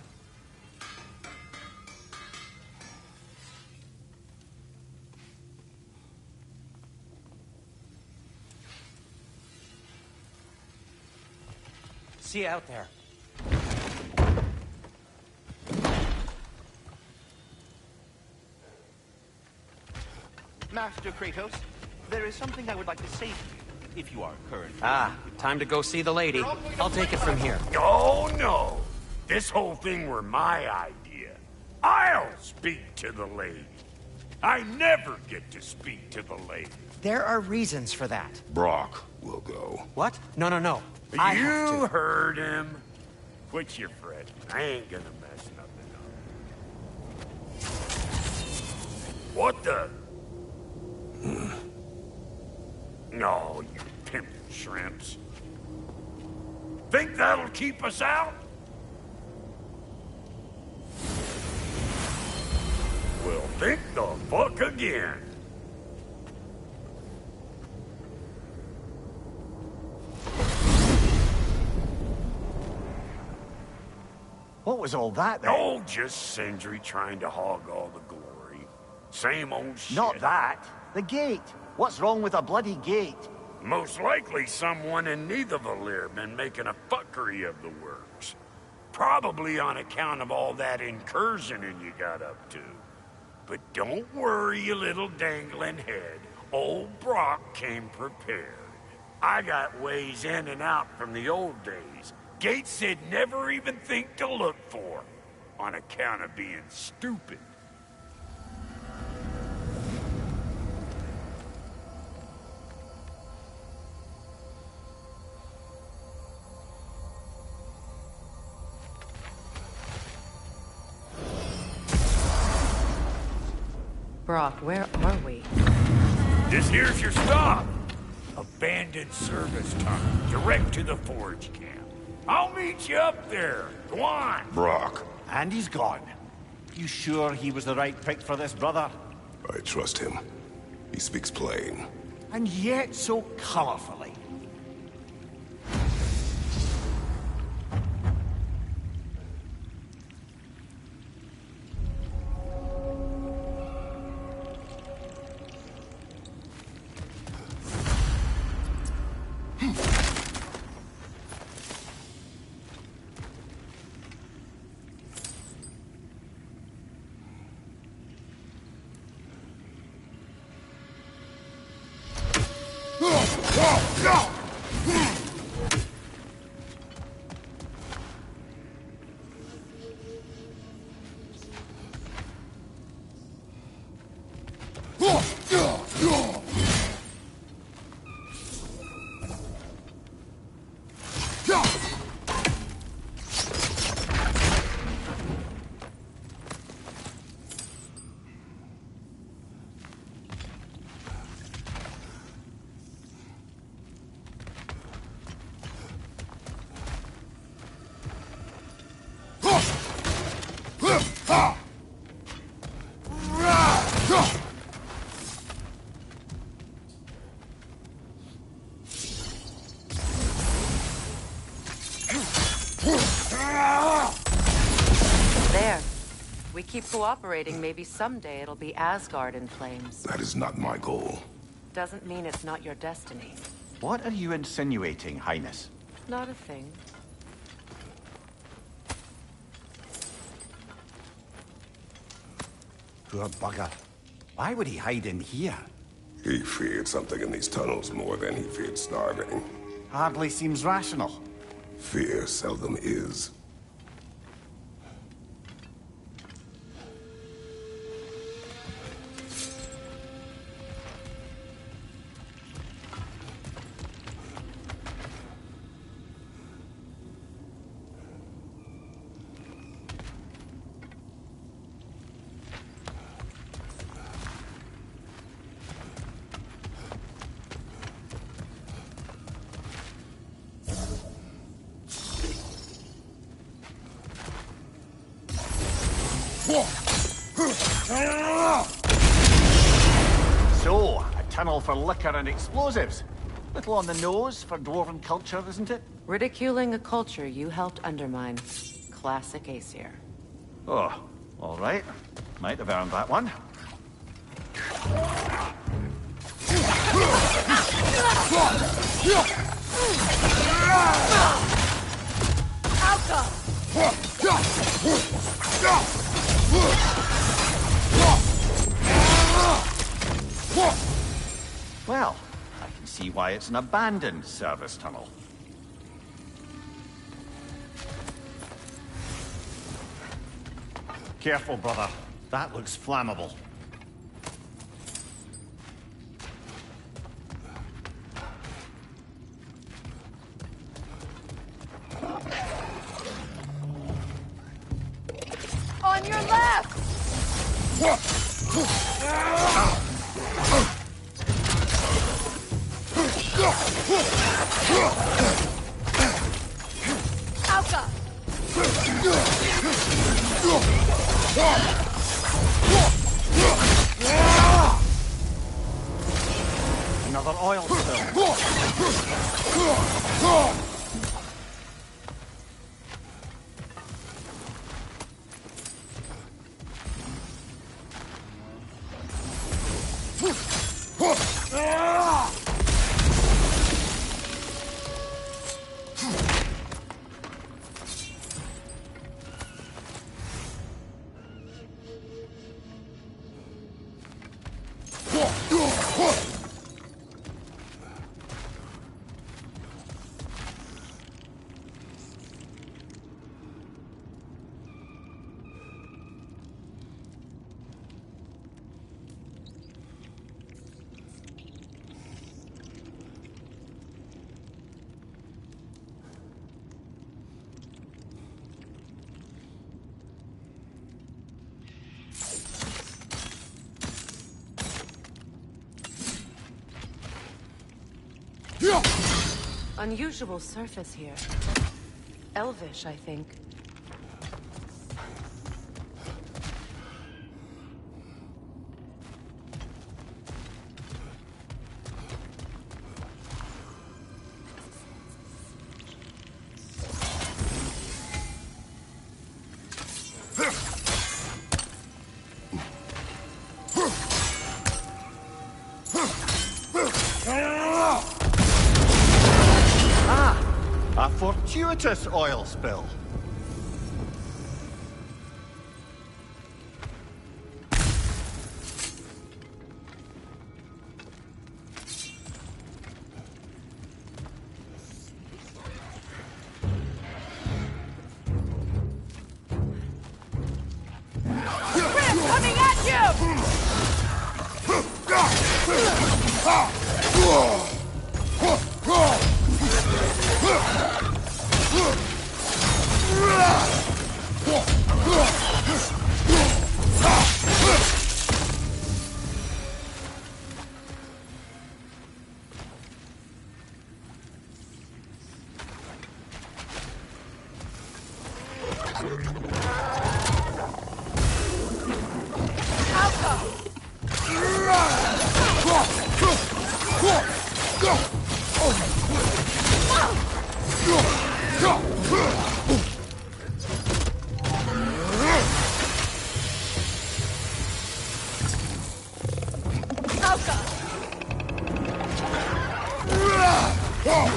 See you out there. Master Kratos, there is something I would like to say to you, if you are currently... Ah, time to go see the lady. I'll take it from here. Oh, no. This whole thing were my idea. I'll speak to the lady. I never get to speak to the lady. There are reasons for that. Brock will go. What? No, no, no. I have You to. heard him. Quit your fretting. I ain't gonna mess nothing up. What the? No, you pimp shrimps. Think that'll keep us out? Well, think the fuck again. What was all that then? Oh, just Sindri trying to hog all the glory. Same old shit. Not that. The gate. What's wrong with a bloody gate? Most likely someone in Nidavellir been making a fuckery of the works. Probably on account of all that incursioning you got up to. But don't worry, you little dangling head. Old Brock came prepared. I got ways in and out from the old days. Gates they'd never even think to look for, on account of being stupid. Brock, where are we? This here's your stop. Abandoned service tunnel, direct to the forge camp. I'll meet you up there. Go on. Brock. And he's gone. You sure he was the right pick for this, brother? I trust him. He speaks plain. And yet so colorfully. Whoa! keep cooperating, maybe someday it'll be Asgard in flames. That is not my goal. Doesn't mean it's not your destiny. What are you insinuating, Highness? Not a thing. Poor bugger. Why would he hide in here? He feared something in these tunnels more than he feared starving. Hardly seems rational. Fear seldom is. So, a tunnel for liquor and explosives. Little on the nose for dwarven culture, isn't it? Ridiculing a culture you helped undermine. Classic Aesir. Oh, all right. Might have earned that one. Well, I can see why it's an abandoned service tunnel. Careful, brother. That looks flammable. On your left! Alka! Another oil spill. Unusual surface here. Elvish, I think. A fortuitous oil spill. Coming at you! That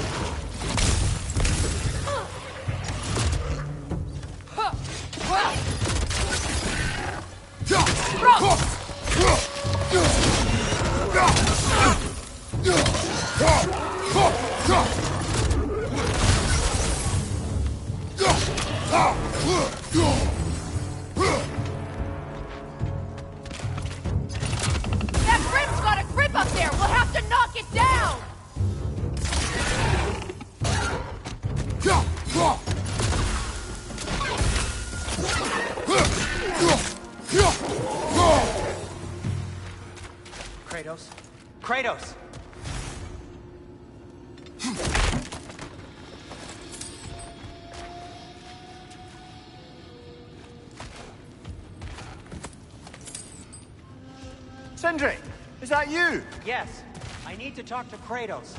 Grim's got a grip up there! We'll have to knock it down! Kratos? Kratos! Sindri, is that you? Yes. I need to talk to Kratos.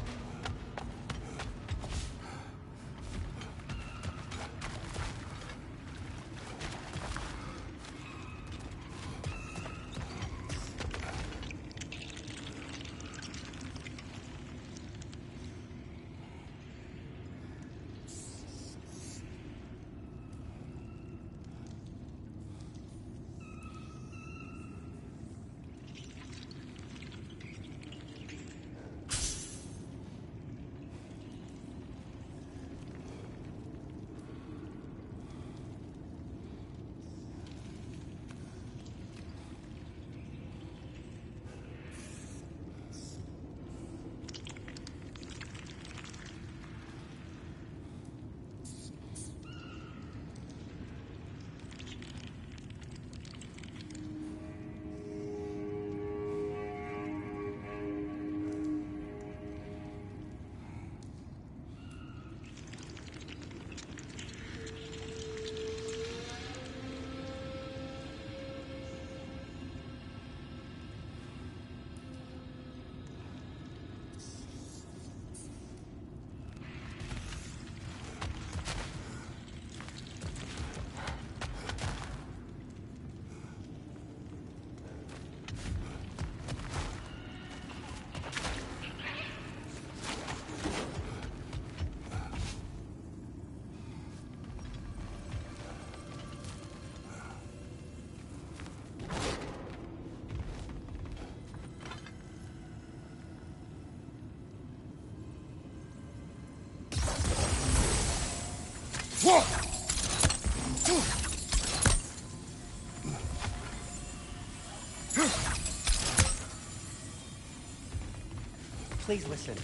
Please listen.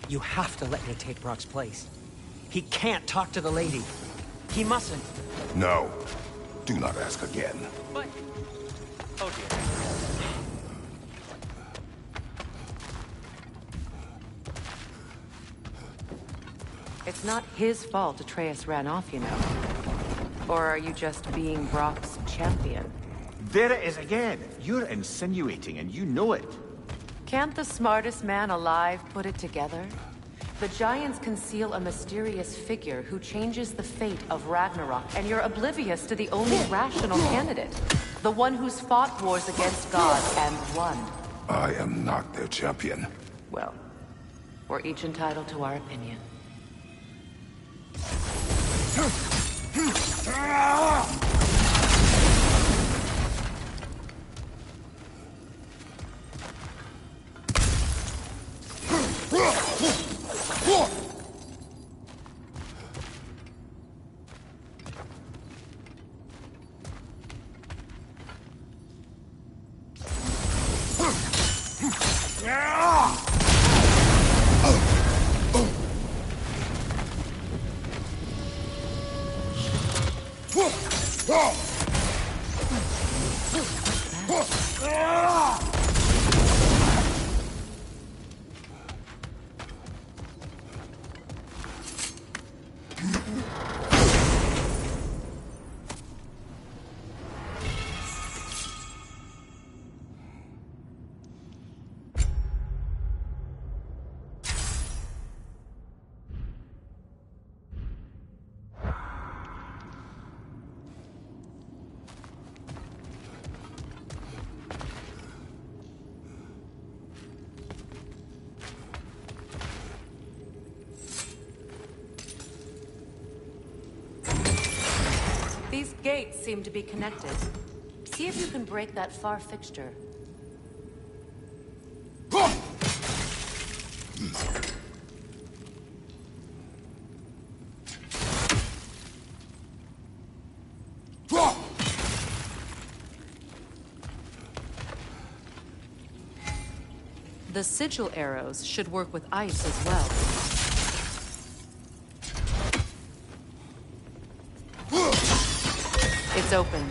You have to let me take Brock's place. He can't talk to the lady. He mustn't. No. Do not ask again. But... Oh dear. It's not his fault Atreus ran off, you know. Or are you just being Brock's champion? There it is again. You're insinuating and you know it. Can't the smartest man alive put it together? The Giants conceal a mysterious figure who changes the fate of Ragnarok, and you're oblivious to the only rational candidate. The one who's fought wars against God and won. I am not their champion. Well, we're each entitled to our opinion. gates seem to be connected. See if you can break that far fixture. The sigil arrows should work with ice as well. It's open.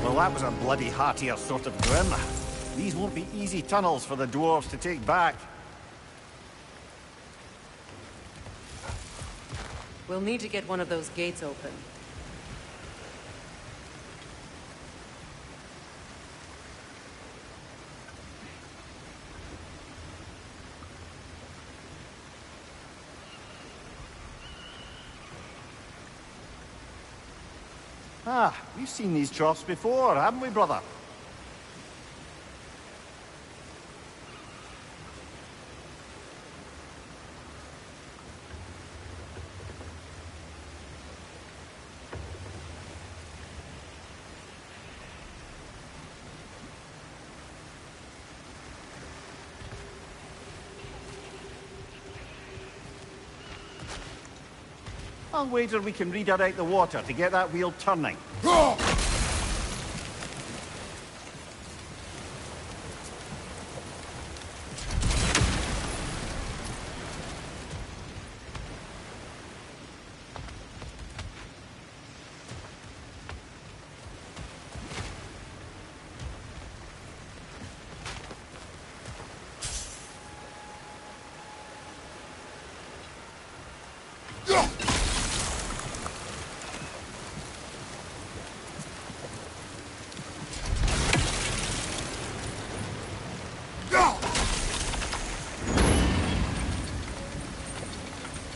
Well, that was a bloody heartier sort of grim. These won't be easy tunnels for the dwarves to take back. We'll need to get one of those gates open. Ah, we've seen these troughs before, haven't we, brother? I'll wager we can redirect the water to get that wheel turning.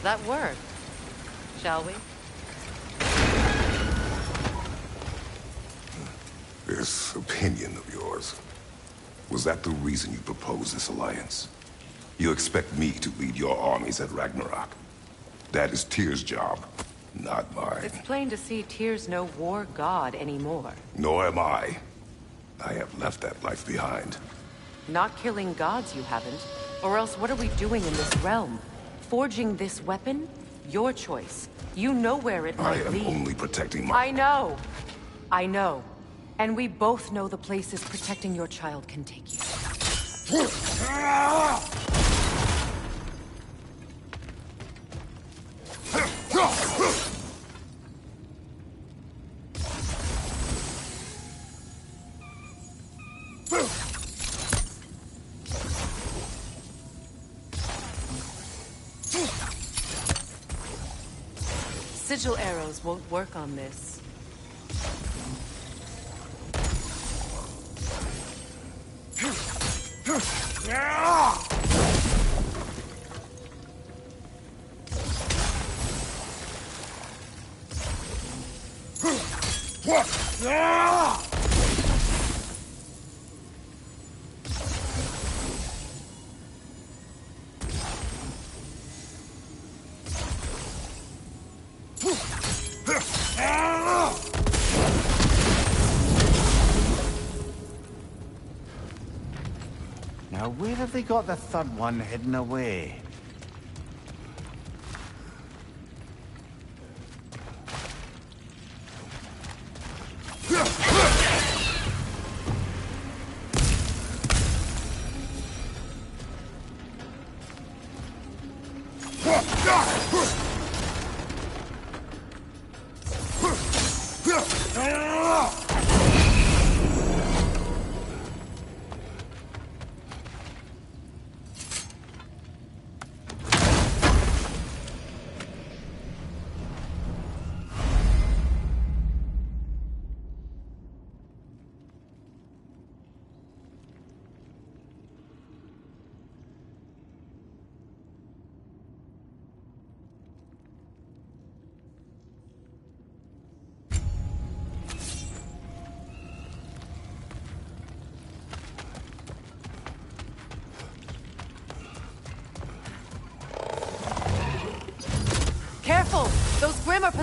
That worked. Shall we? This opinion of yours, was that the reason you proposed this alliance? You expect me to lead your armies at Ragnarok? That is Tyr's job, not mine. It's plain to see Tyr's no war god anymore. Nor am I. I have left that life behind. Not killing gods, you haven't. Or else what are we doing in this realm? Forging this weapon? Your choice. You know where it might lead. I am only protecting my... I know. I know. And we both know the places protecting your child can take you. Sigil arrows won't work on this. Now, where have they got the third one hidden away?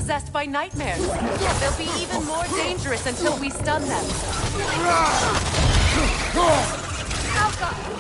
possessed by nightmares. They'll be even more dangerous until we stun them. Alka!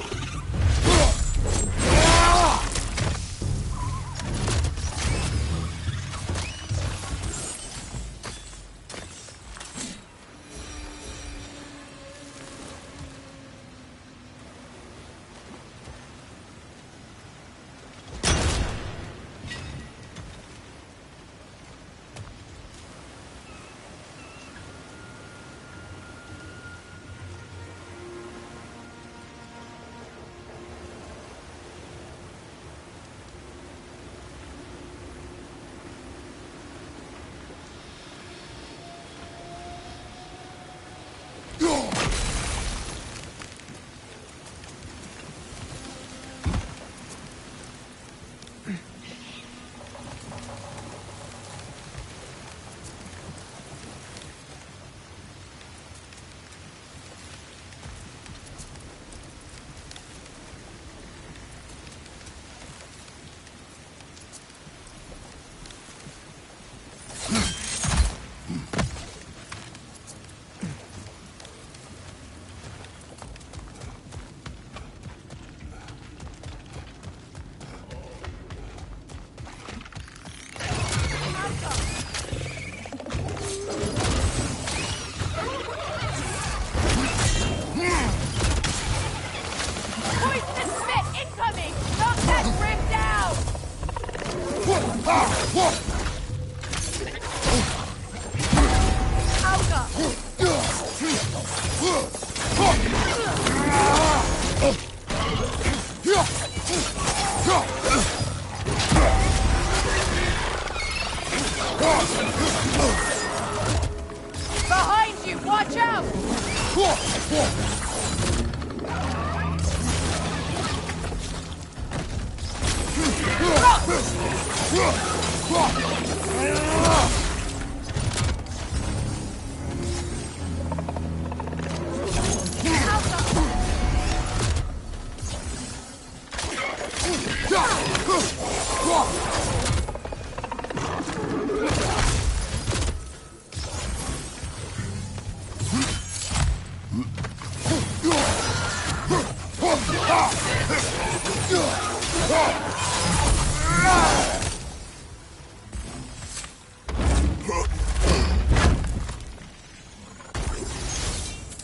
Behind you! Watch out!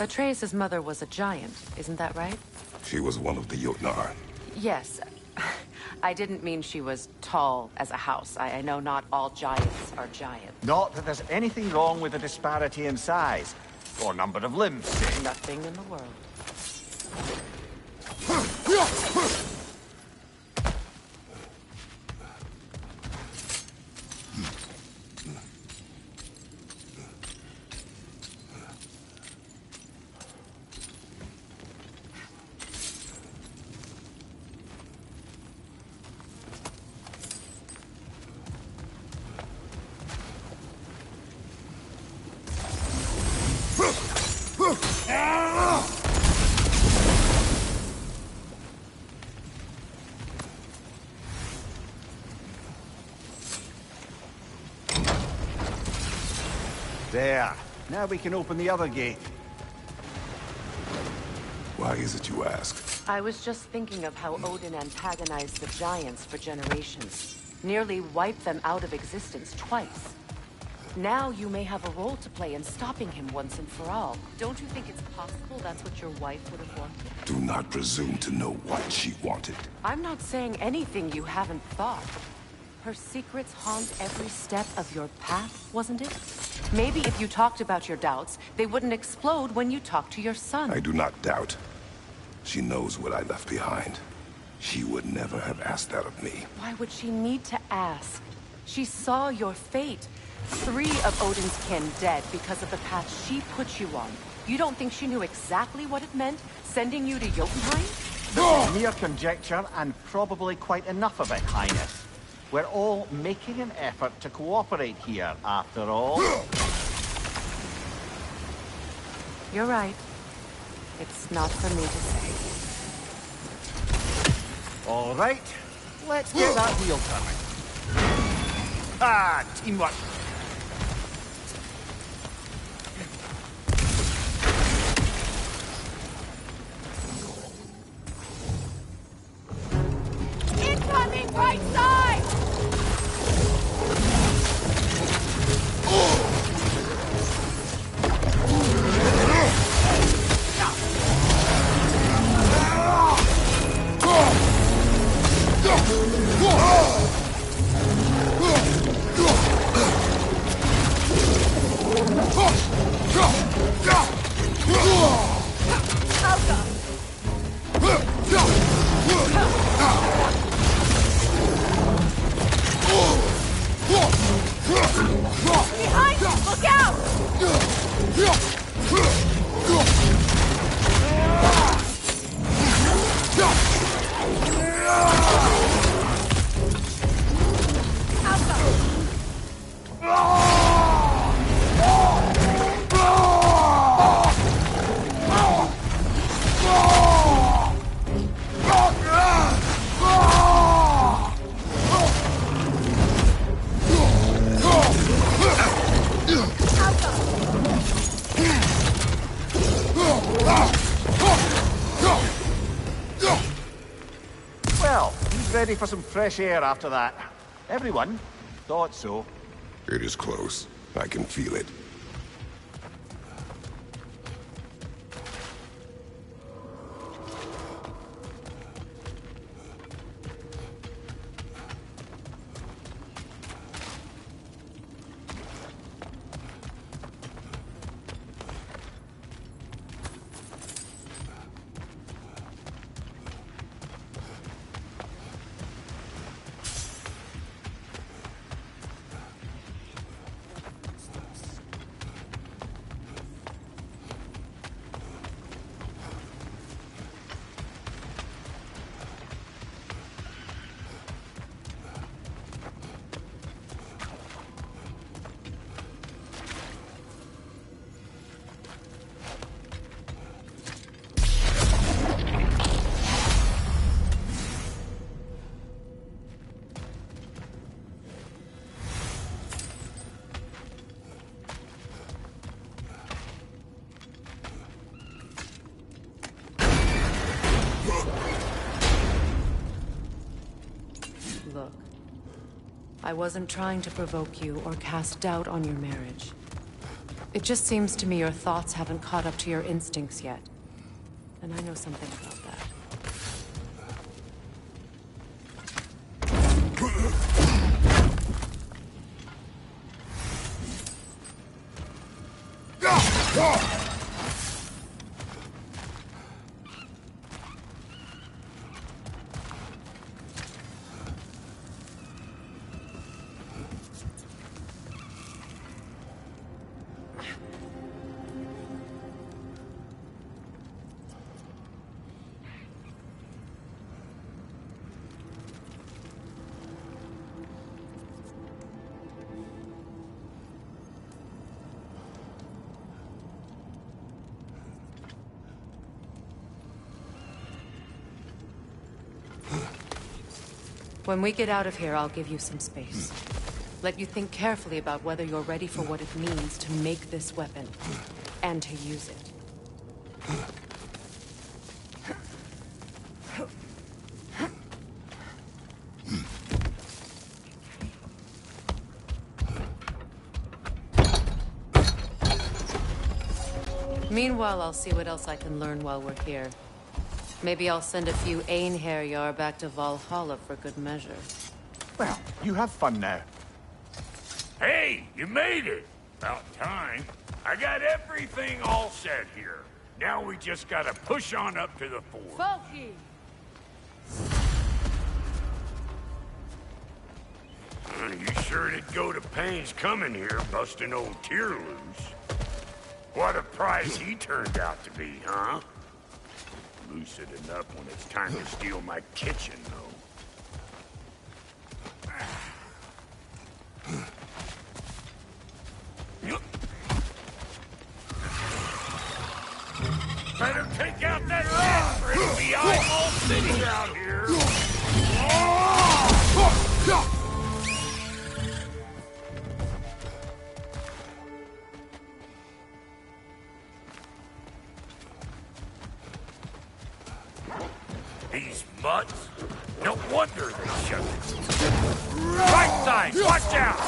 Atreus' mother was a giant, isn't that right? She was one of the Jotnar. Yes. I didn't mean she was tall as a house. I know not all giants are giant. Not that there's anything wrong with the disparity in size, or number of limbs. Nothing in the world. There. Now we can open the other gate. Why is it you ask? I was just thinking of how Odin antagonized the giants for generations. Nearly wiped them out of existence twice. Now you may have a role to play in stopping him once and for all. Don't you think it's possible that's what your wife would have wanted? Do not presume to know what she wanted. I'm not saying anything you haven't thought. Her secrets haunt every step of your path, wasn't it? Maybe if you talked about your doubts, they wouldn't explode when you talked to your son. I do not doubt. She knows what I left behind. She would never have asked that of me. Why would she need to ask? She saw your fate. 3 of Odin's kin dead because of the path she put you on. You don't think she knew exactly what it meant, sending you to Jotunheim? This is mere conjecture, and probably quite enough of it, Highness. We're all making an effort to cooperate here, after all. You're right. It's not for me to say. All right, let's get that wheel turning. Ah, teamwork. right side! Behind you! Look out! Well, he's ready for some fresh air after that. Everyone thought so. It is close. I can feel it. Look, I wasn't trying to provoke you or cast doubt on your marriage. It just seems to me your thoughts haven't caught up to your instincts yet. And I know something about that. When we get out of here, I'll give you some space. Let you think carefully about whether you're ready for what it means to make this weapon, and to use it. Meanwhile, I'll see what else I can learn while we're here. Maybe I'll send a few Einherjar back to Valhalla for good measure. Well, you have fun now. Hey, you made it! About time. I got everything all set here. Now we just gotta push on up to the fort. Falky! You sure did go to pains coming here, busting old Tyr loose. What a prize he turned out to be, huh? Lucid enough when it's time to steal my kitchen, though. Better take out that rat, or it'll be eyeball city out here. These mutts, No wonder they shut it. Right side, watch out!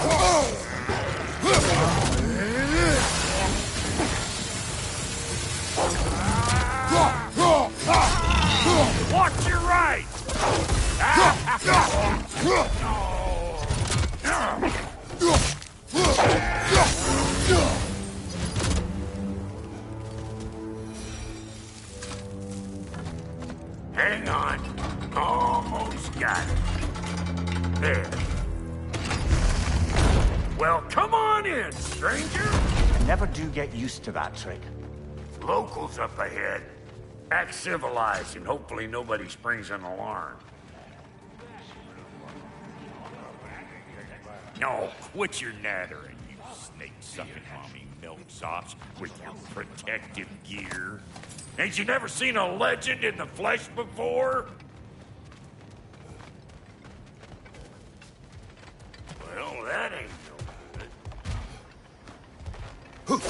Watch your right! Hang on. Almost got it. There. Well, come on in, stranger. I never do get used to that trick. Locals up ahead. Act civilized and hopefully nobody springs an alarm. No, quit your nattering, you snake-sucking mommy milksops with your protective gear. Ain't you never seen a legend in the flesh before? Well, that ain't no good.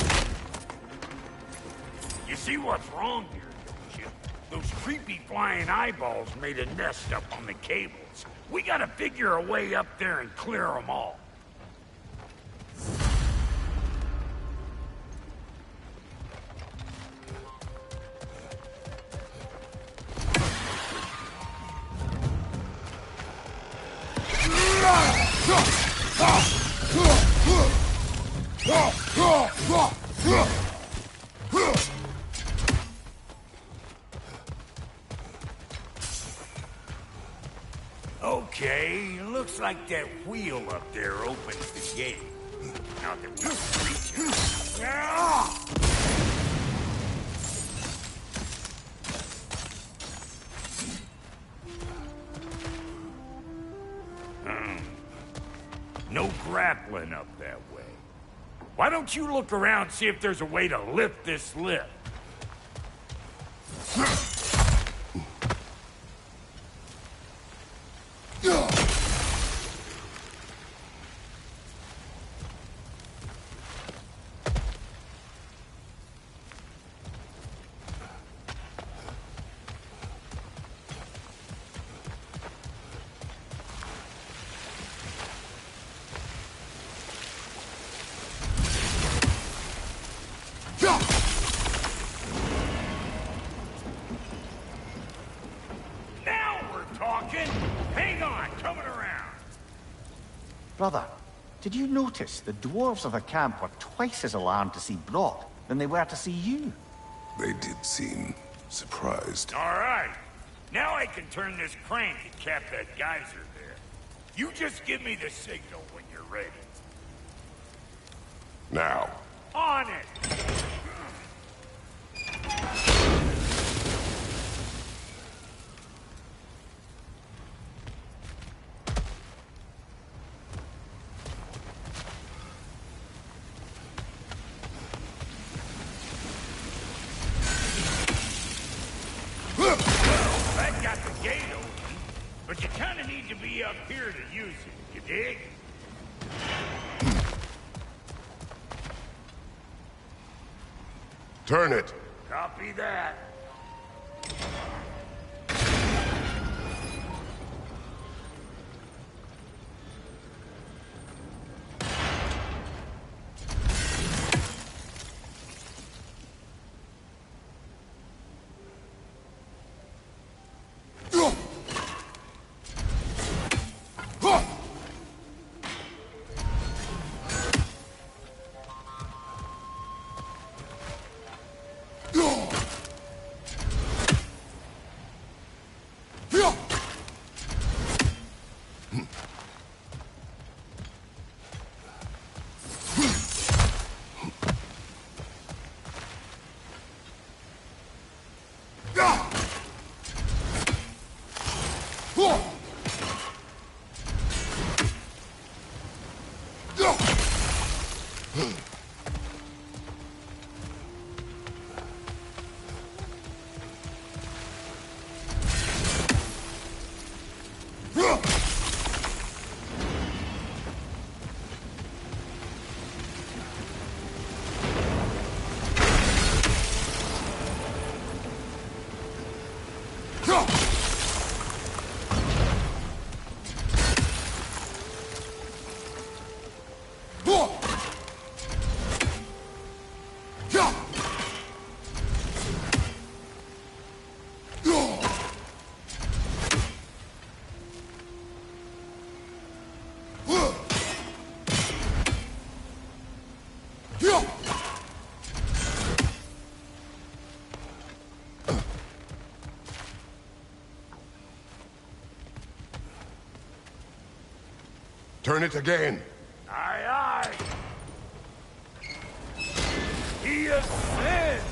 You see what's wrong here, don't you? Those creepy flying eyeballs made a nest up on the cables. We gotta figure a way up there and clear them all. Okay, looks like that wheel up there opens the gate. Not that we can reach it. No grappling up that way. Why don't you look around and see if there's a way to lift this lift? Hang on, coming around. Brother, did you notice the dwarves of the camp were twice as alarmed to see Brock than they were to see you? They did seem surprised. All right. Now I can turn this crank and cap that geyser there. You just give me the signal when you're ready. Now. On it! That got the gate open, but you kind of need to be up here to use it, you dig? Turn it. Copy that. Turn it again. Aye, aye. He ascends!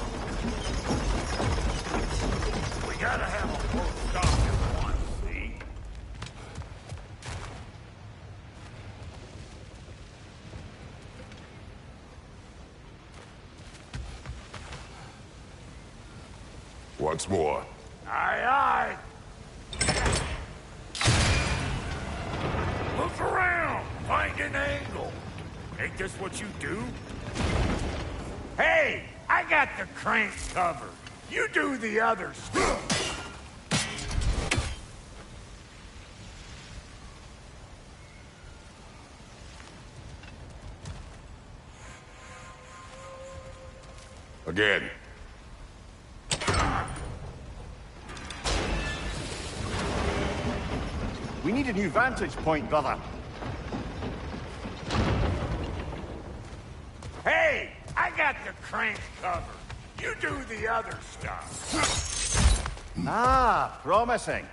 We gotta have a full stop at once, see? Once more. Aye, aye. Look around! Find an angle! Ain't this what you do? Hey! I got the crank covered. You do the other stuff. Again. We need a new vantage point, brother. Hey! I got the crank covered. You do the other stuff. Ah, promising.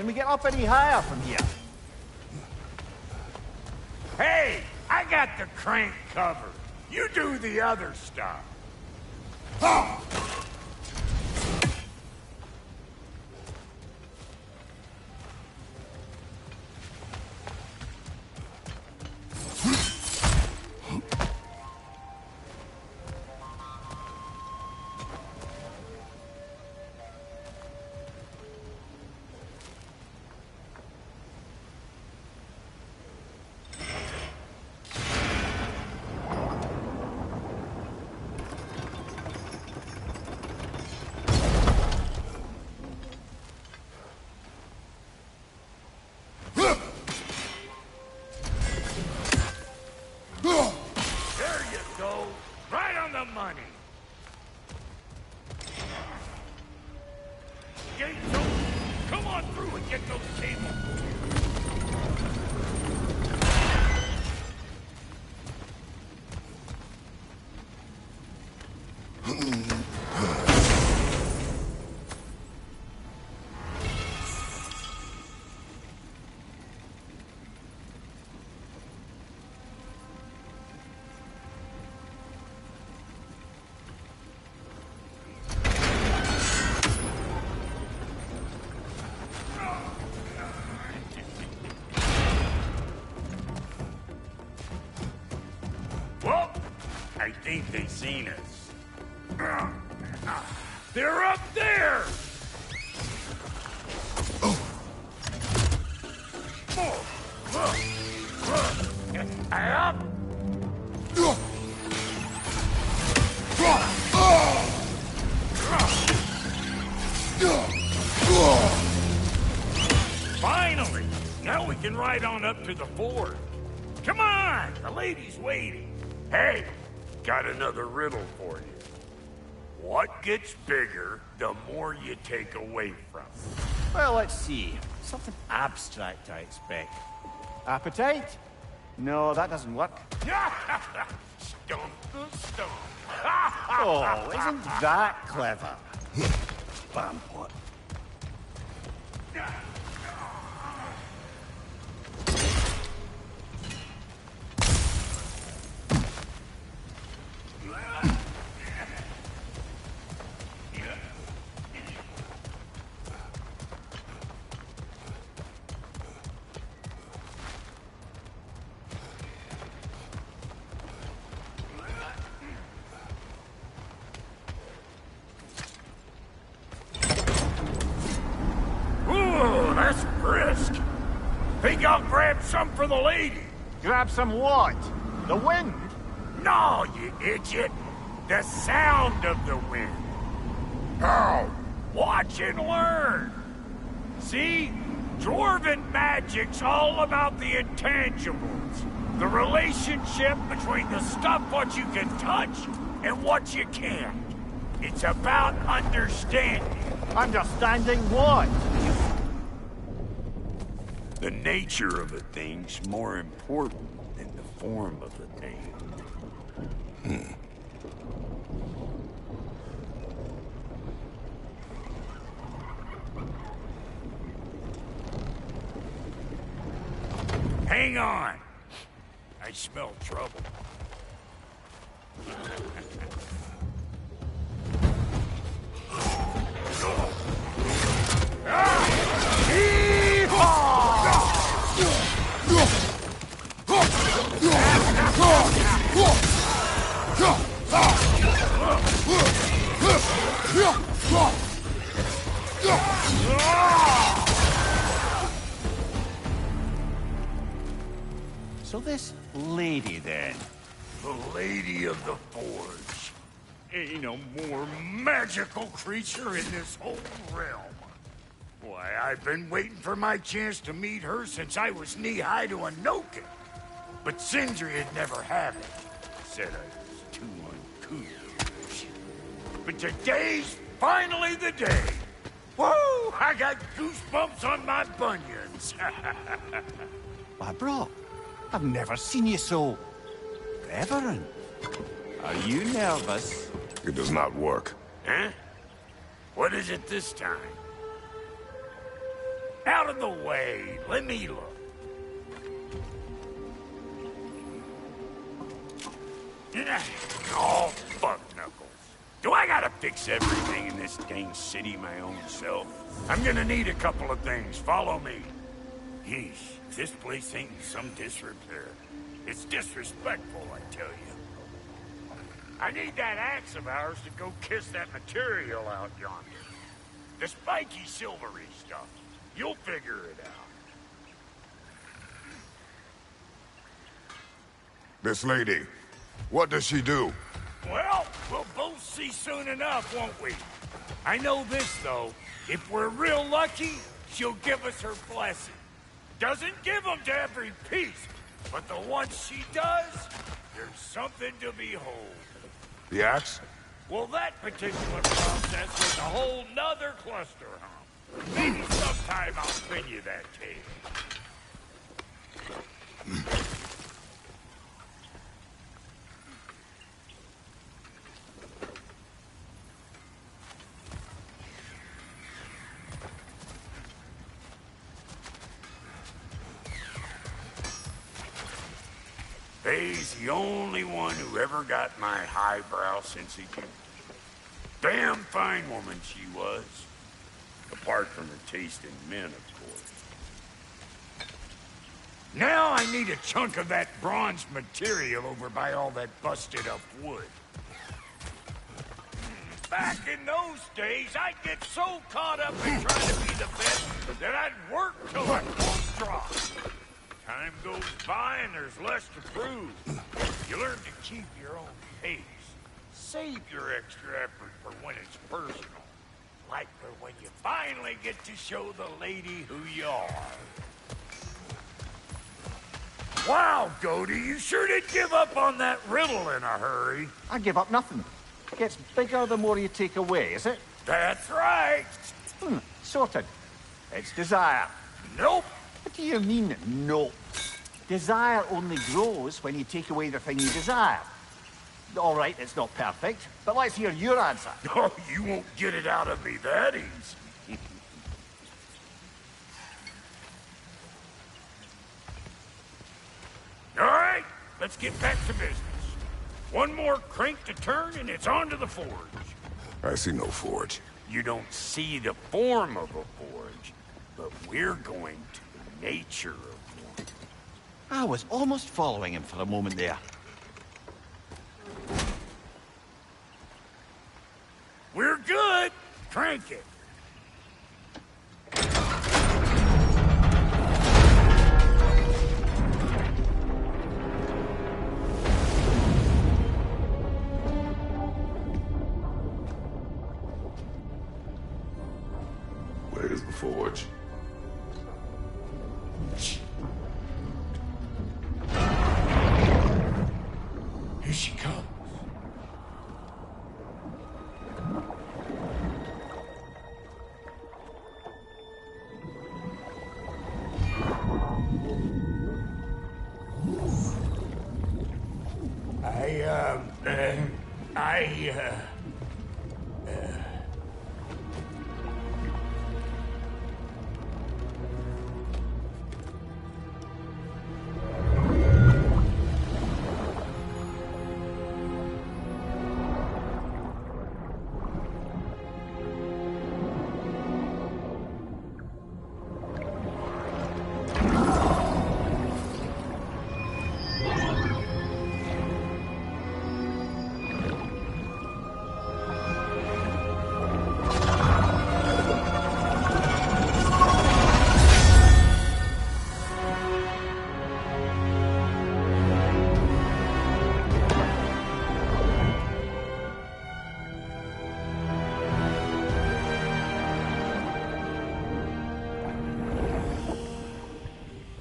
Can we get up any higher from here? Hey! I got the crank covered. You do the other stuff. the money. Gates open. Come on through and get those cables. Well, I think they seen us. They're up there! Up! Finally! Now we can ride on up to the fort. Come on! The lady's waiting. Hey, got another riddle for you. What gets bigger the more you take away from? Well, let's see. Something abstract, I expect. Appetite? No, that doesn't work. Stump the stump. Oh, isn't that clever? Vampire. Ooh, that's brisk. Think I'll grab some for the lady. Grab some what? The wind? No, you idiot. The sound of the wind. How? Watch and learn. See? Dwarven magic's all about the intangibles. The relationship between the stuff what you can touch and what you can't. It's about understanding. Understanding what? The nature of a thing's more important than the form of the thing. Hang on. I smell trouble. So this lady, then? The Lady of the Forge. Ain't no more magical creature in this whole realm. Why, I've been waiting for my chance to meet her since I was knee-high to a Noken. But Sindri had never had it. Said I was too uncouth. But today's finally the day. Woo! I got goosebumps on my bunions. Why, bro, I've never seen you so reverent. Are you nervous? It does not work. Huh? What is it this time? Out of the way. Let me look. Oh, fuck knuckles. Do I gotta fix everything in this dang city my own self? I'm gonna need a couple of things. Follow me. Yeesh, this place ain't in some disrepair. It's disrespectful, I tell you. I need that axe of ours to go kiss that material out yonder. The spiky, silvery stuff. You'll figure it out. This lady, what does she do? Well, we'll both see soon enough, won't we? I know this, though. If we're real lucky, she'll give us her blessing. Doesn't give them to every piece, but the ones she does, there's something to behold. The axe? Well, that particular process was a whole nother cluster hump. Maybe sometime I'll spin you that tale. Faye's the only one who ever got my highbrow sense of humor. Damn fine woman she was. Apart from her taste in men, of course. Now I need a chunk of that bronze material over by all that busted up wood. Back in those days, I'd get so caught up in trying to be the best that I'd work till I won't drop. Time goes by and there's less to prove. You learn to keep your own pace. Save your extra effort for when it's personal. Like for when you finally get to show the lady who you are. Wow, Goldie, you sure did give up on that riddle in a hurry. I give up nothing. It gets bigger the more you take away, is it? That's right. Sorted. It's desire. Nope. What do you mean, no? Desire only grows when you take away the thing you desire. All right, it's not perfect, but let's hear your answer. Oh, you won't get it out of me that easy. All right, let's get back to business. One more crank to turn and it's on to the forge. I see no forge. You don't see the form of a forge, but we're going to the nature of one. I was almost following him for a moment there. We're good. Crank it. Where's the forge? Here she comes.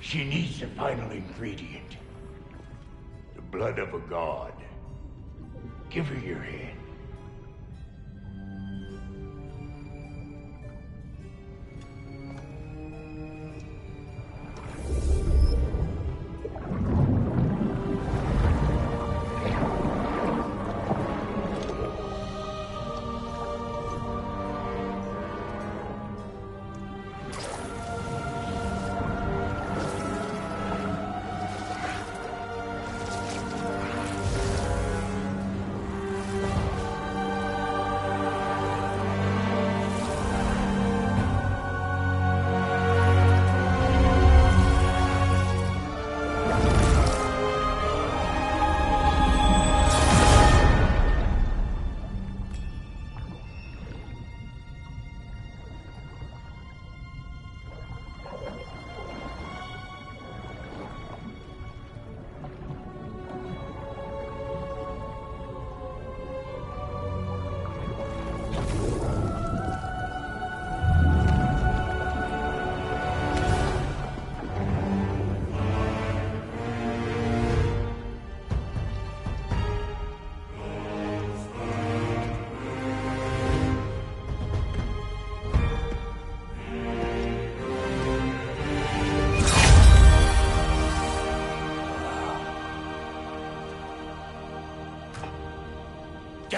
She needs the final ingredient. The blood of a god. Give her your hand.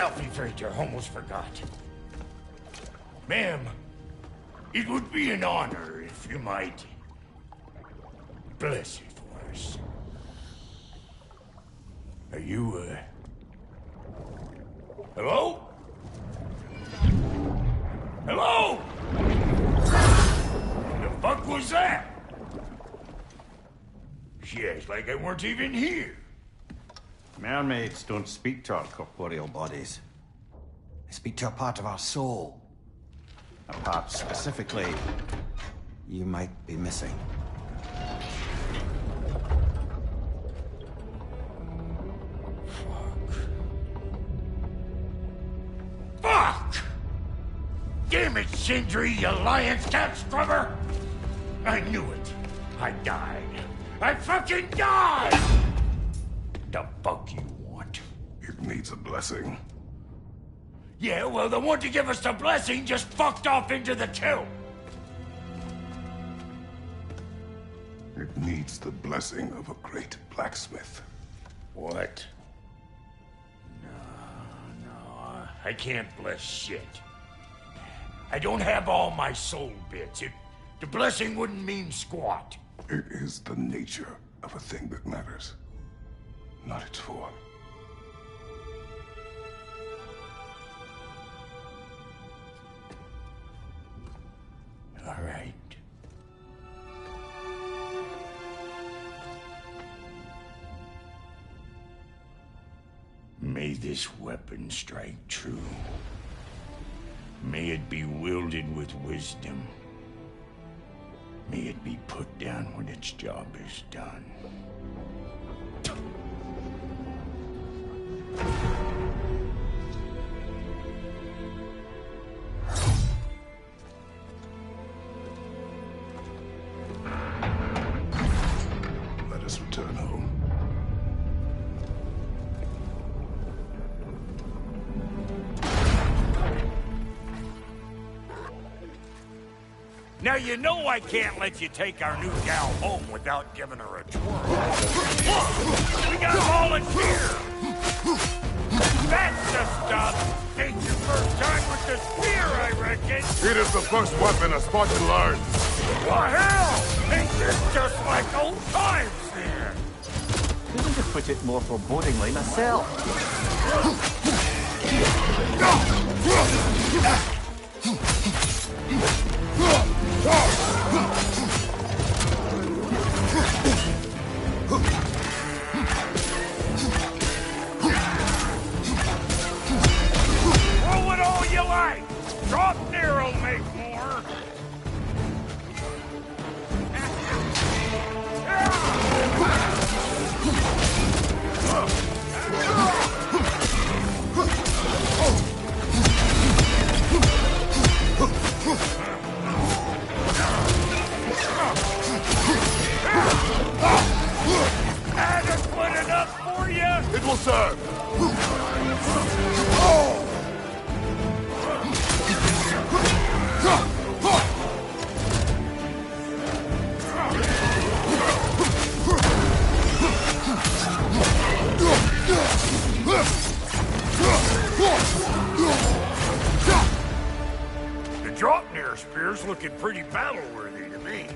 Self-inflicted, almost forgot. Ma'am, it would be an honor if you might bless it for us. Are you, hello? Hello? The fuck was that? She acts like I weren't even here. Mermaids don't speak to our corporeal bodies. They speak to a part of our soul. A part specifically you might be missing. Fuck! Damn it, Sindri, you lion's cat scrubber! I knew it. I died. I fucking died! The fuck you want? It needs a blessing. Yeah, well, the one to give us the blessing just fucked off into the tomb. It needs the blessing of a great blacksmith. What? No, I can't bless shit. I don't have all my soul bits. The blessing wouldn't mean squat. It is the nature of a thing that matters, not its form. All right. May this weapon strike true. May it be wielded with wisdom. May it be put down when its job is done. Let us return home. Now you know I can't let you take our new gal home without giving her a twirl. Look! We got volunteers! That's the stuff! Ain't your first time with the spear, I reckon! It is the first weapon a Spartan learns! Well, hell! Ain't this just like old times then? Couldn't have put it more forebodingly myself. Throw it all you like! Drop near'll make more! Adequate enough for you? It will serve! The Draupnir spear's looking pretty battle-worthy to me.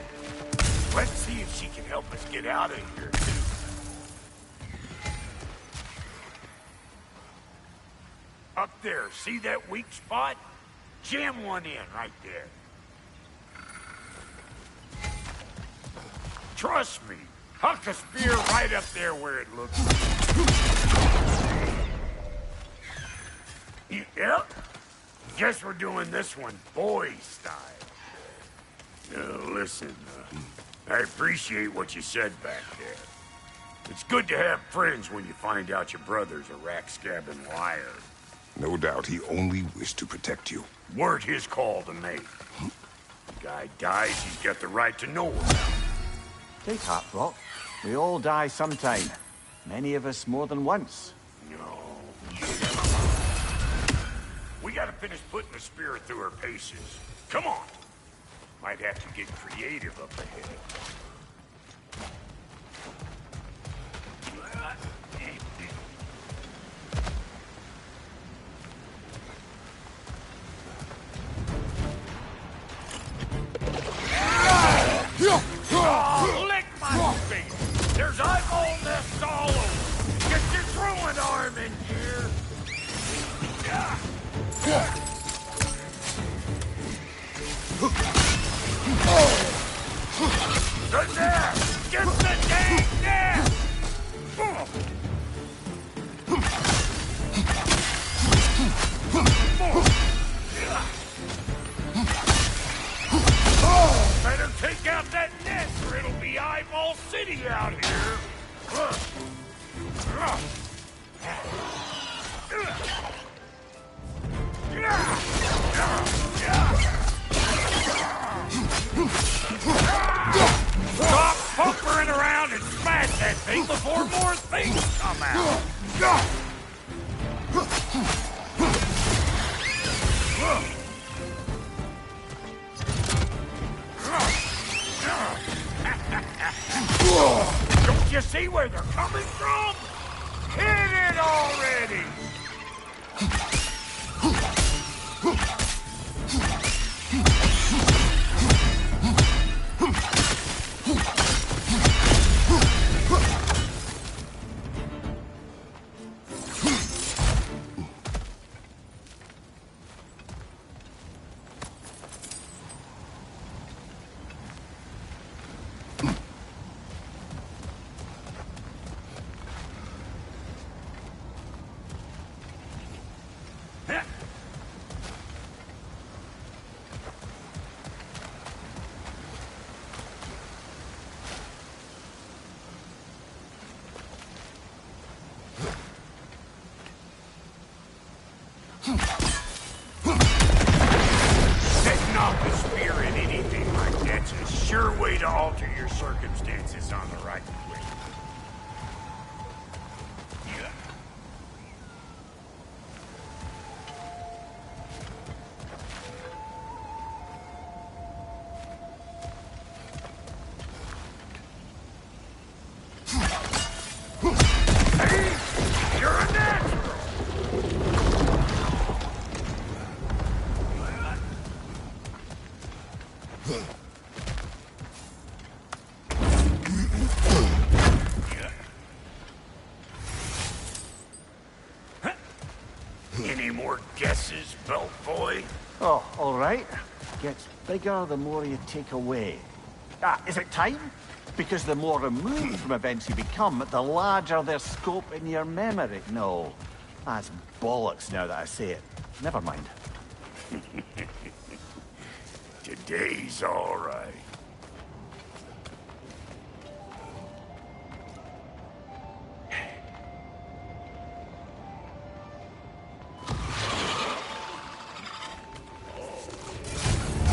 Let's see if she can help us get out of here, too. Up there, see that weak spot? Jam one in right there. Trust me, huck a spear right up there where it looks. Yep. Guess we're doing this one boy style. Listen, I appreciate what you said back there. It's good to have friends when you find out your brother's a rack-scabbing liar. No doubt he only wished to protect you. Weren't his call to make. The guy dies, he's got the right to know about it. Take heart, Brock. We all die sometime. Many of us more than once. No. We gotta finish putting the spear through her paces. Come on. Might have to get creative up ahead. The nest! Get the dang nest! Better take out that nest or it'll be Eyeball City out here! Stop pumpering around and smash that thing before more things come out! Don't you see where they're coming from? Hit it already! Setting off the spear in anything like that's a sure way to alter your circumstances on the right way. Hey, you're a natural! Any more guesses, belt boy? Oh, all right. Gets bigger the more you take away. Ah, is it time? Because the more removed from events you become, the larger their scope in your memory. No, that's bollocks now that I say it. Never mind. Today's all right.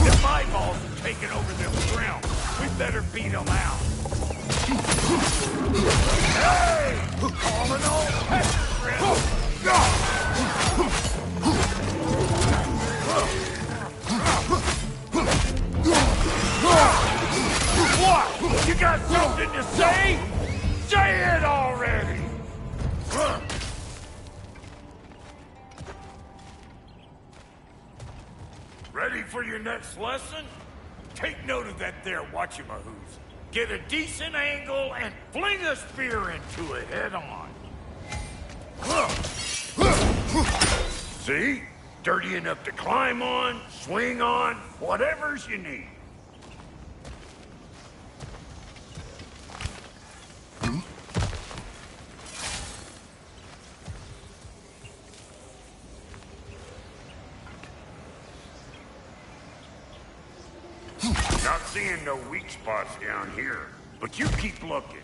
The eyeballs are taking over them grounds. We better beat them out. Hey! Calling all pest What? You got something to say? Say it already! Ready for your next lesson? Take note of that there whatchamahoos. Get a decent angle and fling a spear into it head on. See? Dirty enough to climb on, swing on, whatever's you need. Not seeing no weak spots down here, but you keep looking.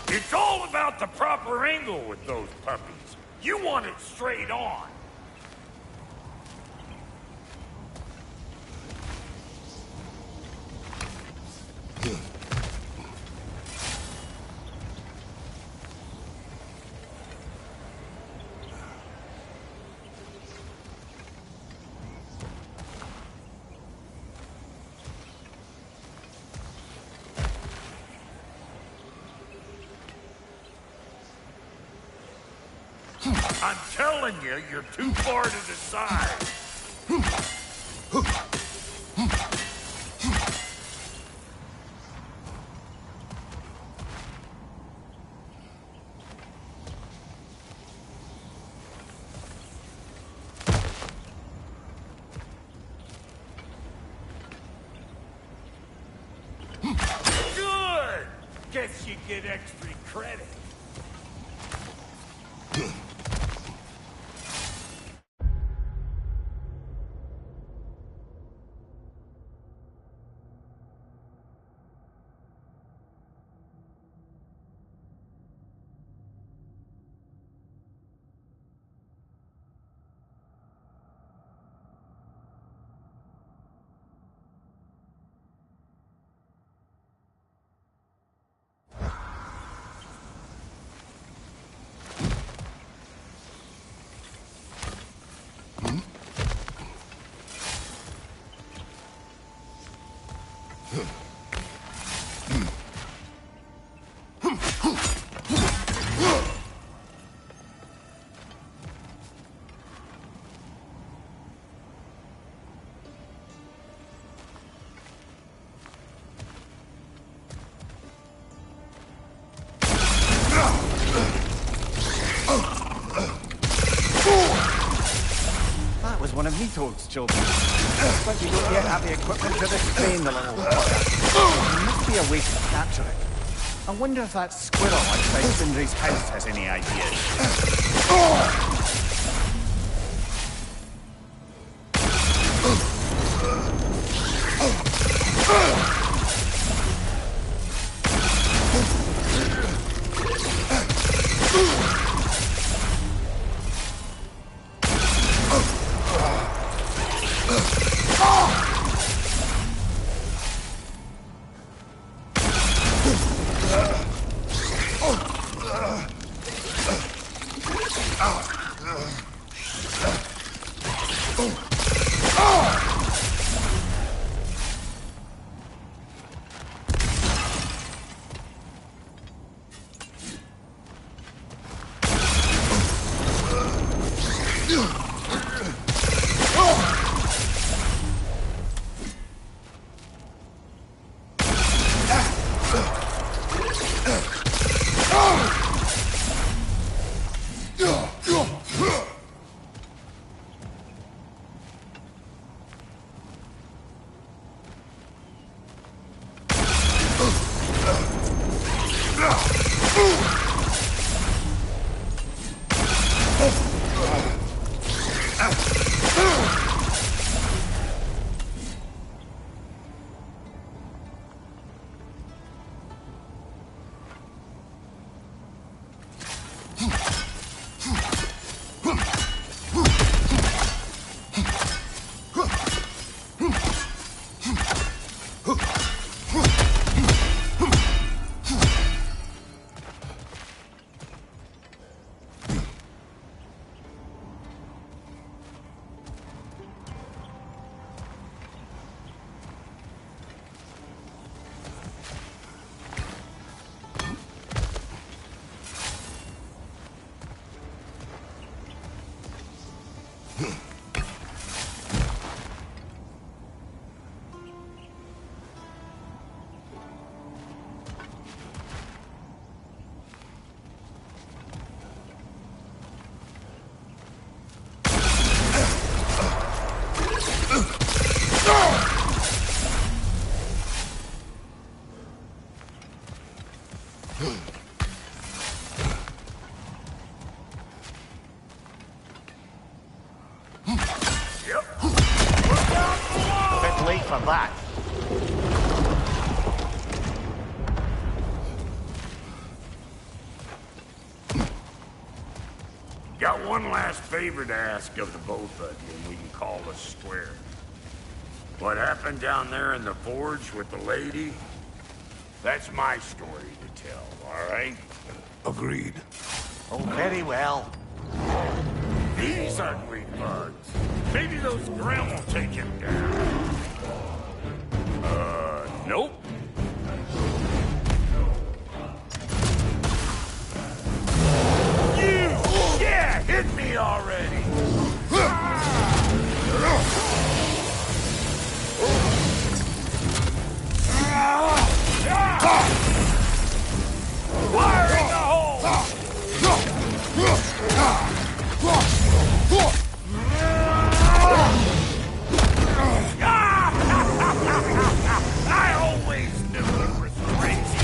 It's all about the proper angle with those puppies. You want it straight on. I'm telling you, you're too far to the side. Guess you get extra credit. One of Nito's children. But you don't yet have the equipment to restrain the little fucker. There must be a way to capture it. I wonder if that squirrel outside Sindri's house has any ideas. For that. Got one last favor to ask of the both of you, and we can call us square. What happened down there in the forge with the lady? That's my story to tell, all right? Agreed. Oh, very well. These ugly bugs. Maybe those Grimm will take him down. Nope. You! Yeah, hit me already! Fire in the hole! I always knew it was crazy.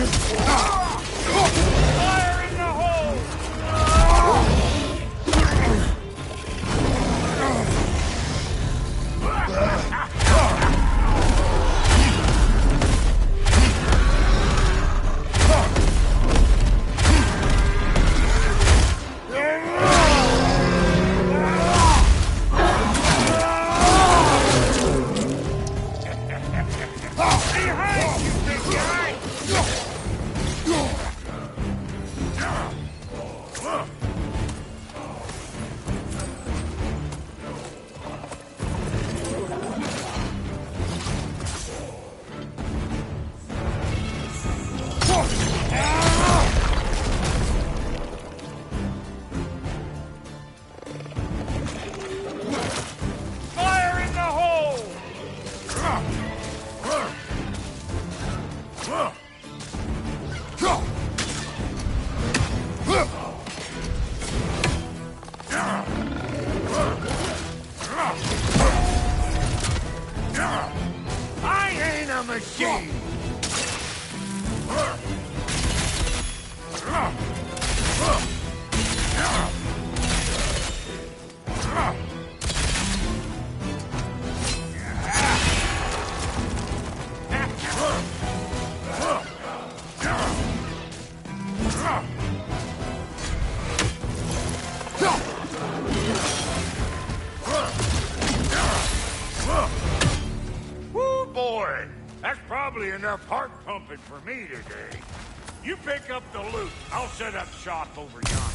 Fire in the hole! Behind you, big guy! Fire in the hole! I ain't a machine! Woo, boy! That's probably enough heart pumping for me today. You pick up the loot. I'll set up shop over yonder.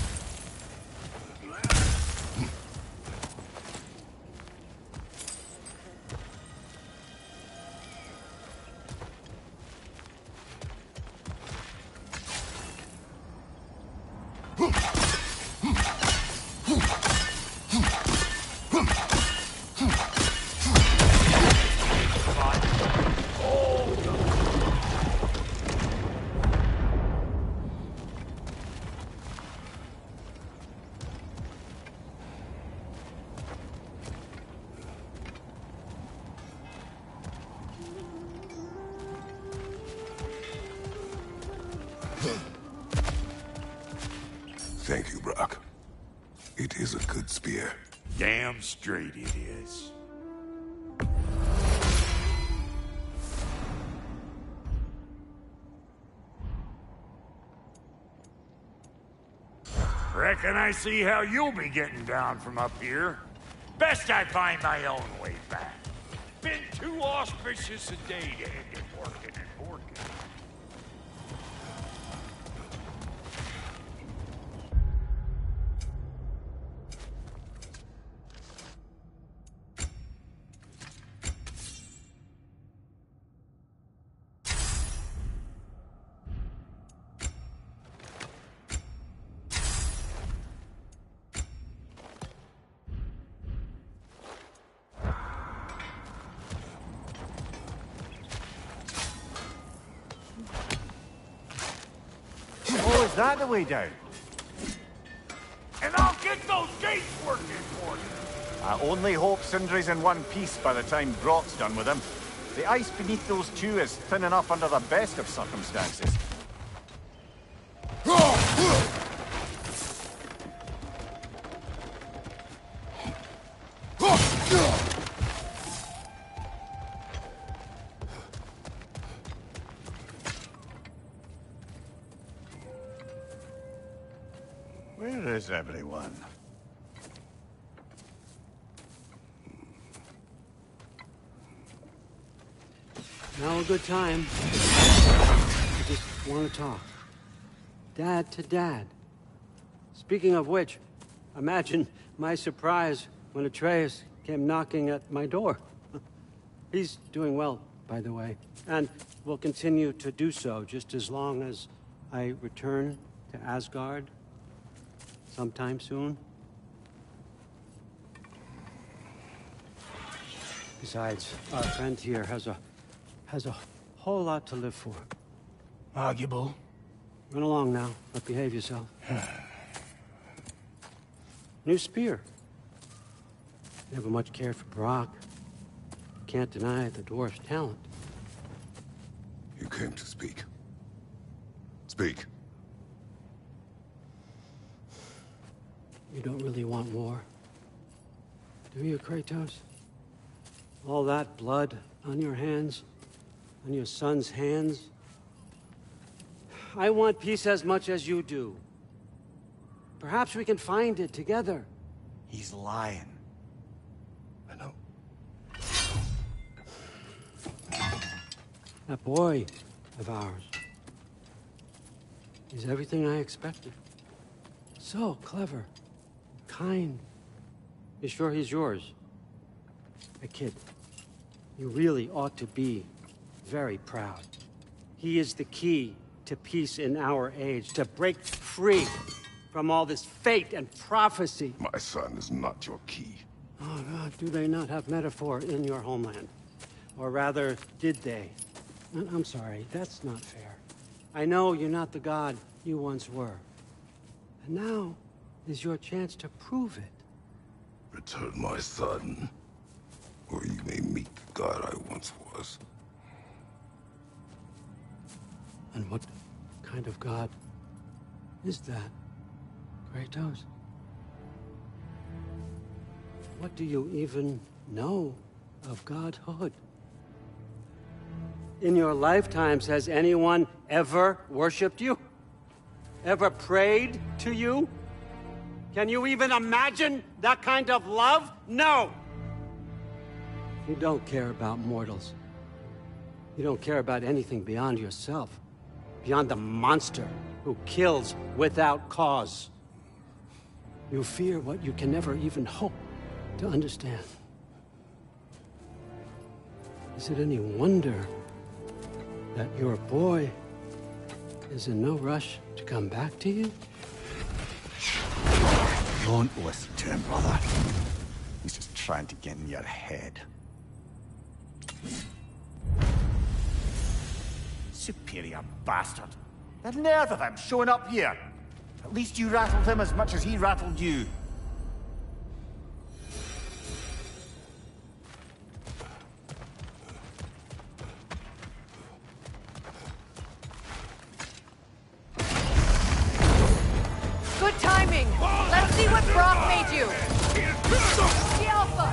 Thank you, Brock. It is a good spear. Damn straight it is. Reckon I see how you'll be getting down from up here. Best I find my own way back. Been too auspicious a day to end it working and working. Oh, is that the way down? And I'll get those gates working for you. I only hope Sindri's in one piece by the time Brock's done with him. The ice beneath those two is thin enough under the best of circumstances. Where is everyone? Now a good time. I just want to talk. Dad to Dad. Speaking of which, imagine my surprise when Atreus came knocking at my door. He's doing well, by the way, and will continue to do so just as long as I return to Asgard sometime soon. Besides, our friend here has a whole lot to live for. Arguable. Run along now, but behave yourself. New spear. Never much cared for Brock. Can't deny the dwarf's talent. You came to speak. Speak. You don't really want war, do you, Kratos? All that blood on your hands, on your son's hands? I want peace as much as you do. Perhaps we can find it together. He's lying. I know. That boy of ours. He's everything I expected. So clever, kind. You sure he's yours? A kid. You really ought to be very proud. He is the key to peace in our age, to break free from all this fate and prophecy. My son is not your key. Oh, God, do they not have metaphor in your homeland? Or rather, did they? I'm sorry, that's not fair. I know you're not the god you once were. And now is your chance to prove it. Return my son, or you may meet the god I once was. And what kind of god is that, Kratos? What do you even know of godhood? In your lifetimes, has anyone ever worshipped you? Ever prayed to you? Can you even imagine that kind of love? No! You don't care about mortals. You don't care about anything beyond yourself. Beyond the monster who kills without cause. You fear what you can never even hope to understand. Is it any wonder that your boy is in no rush to come back to you? Don't listen to him, brother. He's just trying to get in your head. Superior bastard. The nerve of him showing up here. At least you rattled him as much as he rattled you. Good timing! Let's see what Brock made you! The Alpha!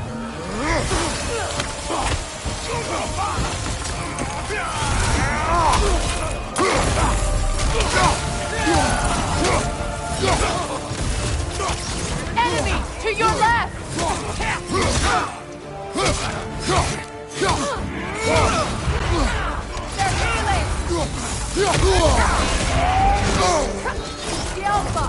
Enemy! To your left! They're healing! The Alpha!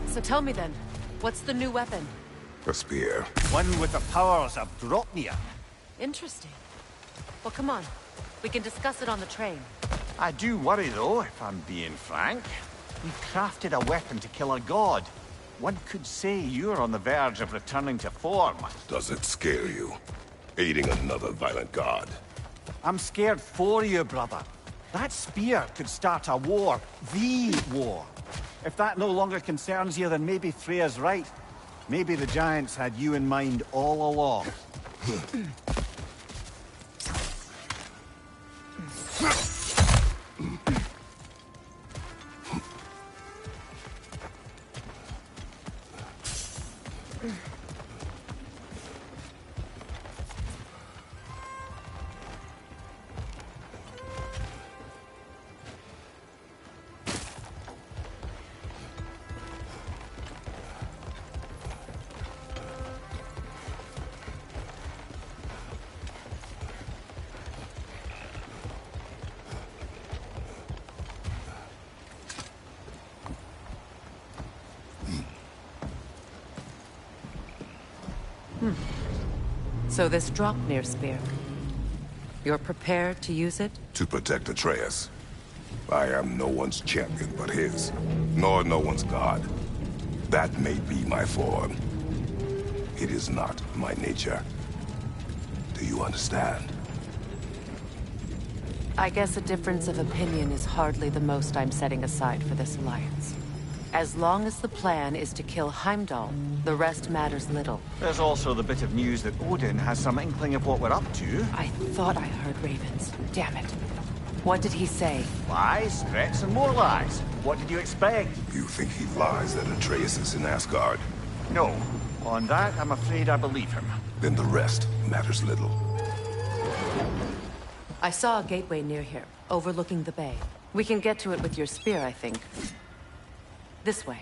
So tell me then, what's the new weapon? A spear. One with the powers of Dropnia. Interesting. Well, come on. We can discuss it on the train. I do worry, though, if I'm being frank. We crafted a weapon to kill a god. One could say you're on the verge of returning to form. Does it scare you? Aiding another violent god? I'm scared for you, brother. That spear could start a war. The war. If that no longer concerns you, then maybe Freya's right. Maybe the Giants had you in mind all along. So this Draupnir spear, you're prepared to use it? To protect Atreus. I am no one's champion but his, nor no one's god. That may be my form. It is not my nature. Do you understand? I guess a difference of opinion is hardly the most I'm setting aside for this alliance. As long as the plan is to kill Heimdall, the rest matters little. There's also the bit of news that Odin has some inkling of what we're up to. I thought I heard ravens. Damn it. What did he say? Lies, threats, and more lies. What did you expect? You think he lies that Atreus is in Asgard? No. On that, I'm afraid I believe him. Then the rest matters little. I saw a gateway near here, overlooking the bay. We can get to it with your spear, I think. This way.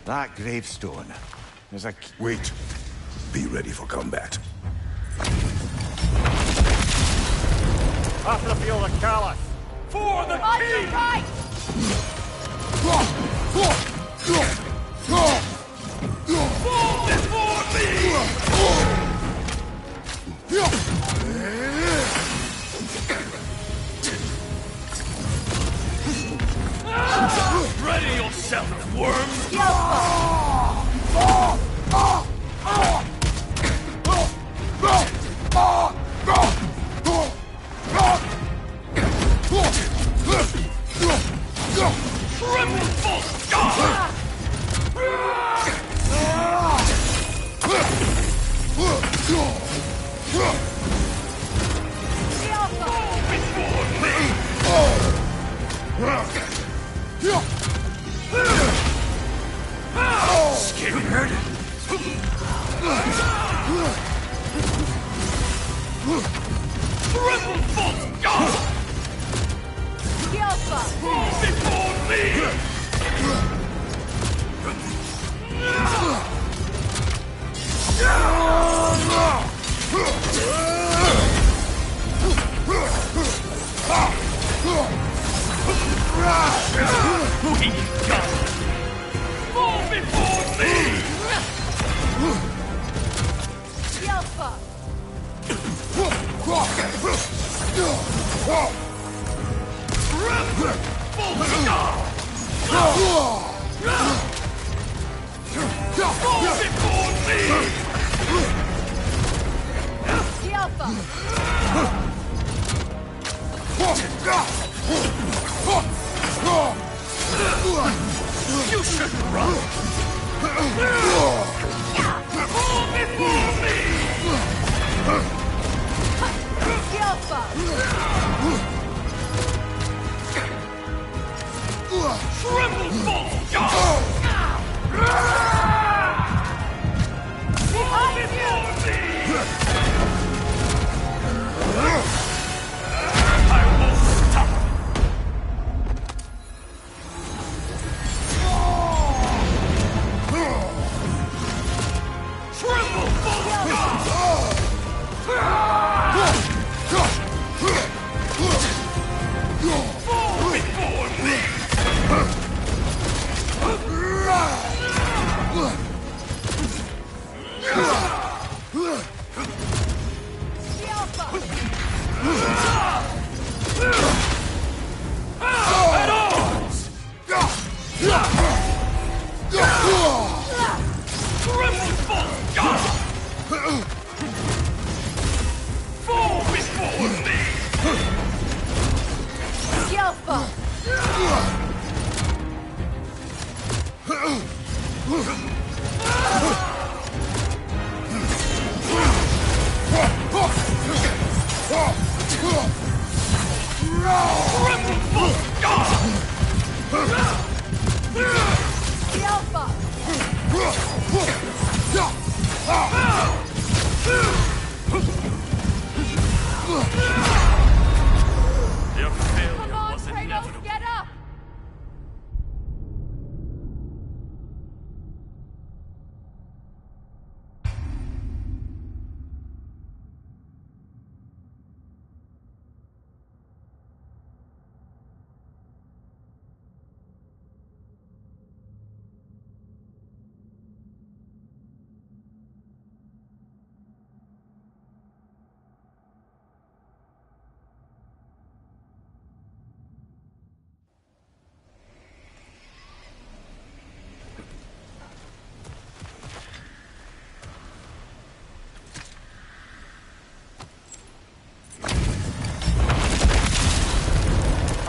That gravestone is a... Wait. Be ready for combat. After the field of Caliph! For the On king! your right! Fall before me! Ready yourself, worm! Triple God! Scared? Triple false God! Fall before me! We got it! Fall before me! You shouldn't run! Fall before me! Triple fall! Fall before me! I won't stop!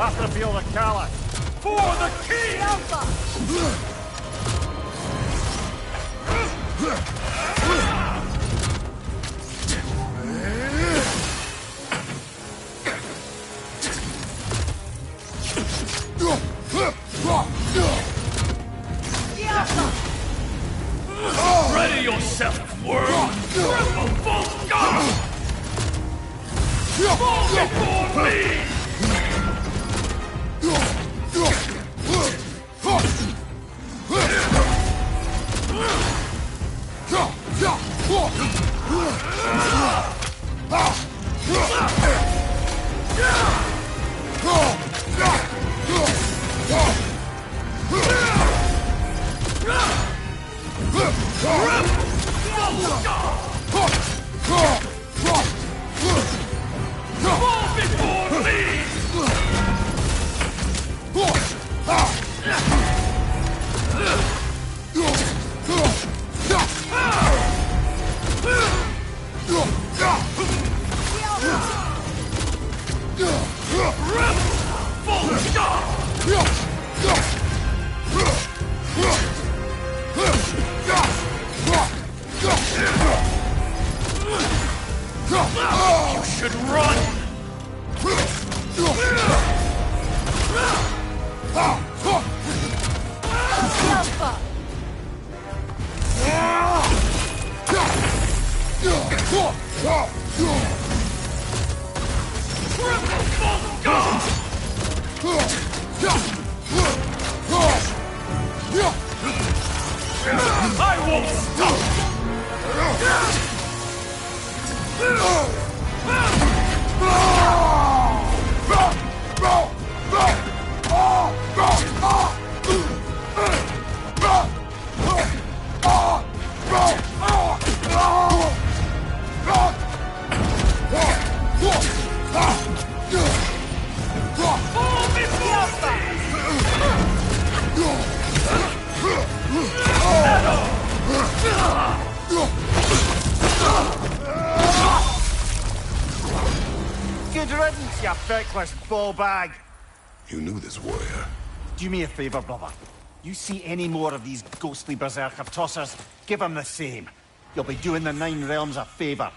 path reveal the Caliph. For the king! Ready yourself, world! Triple full god! Fall before me! You should run! I won't stop! Good riddance, you feckless ball bag. You knew this warrior. Do me a favor, brother. You see any more of these ghostly berserker tossers, give them the same. You'll be doing the Nine Realms a favor.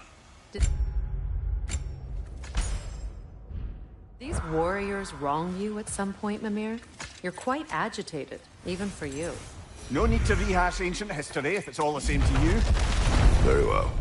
These warriors wrong you at some point, Mimir? You're quite agitated, even for you. No need to rehash ancient history if it's all the same to you. Very well.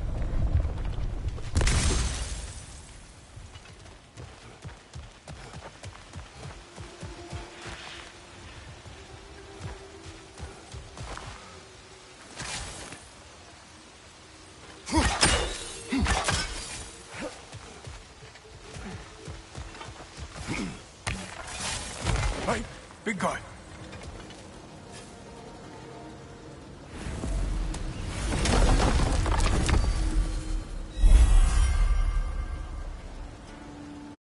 Hey, big guy.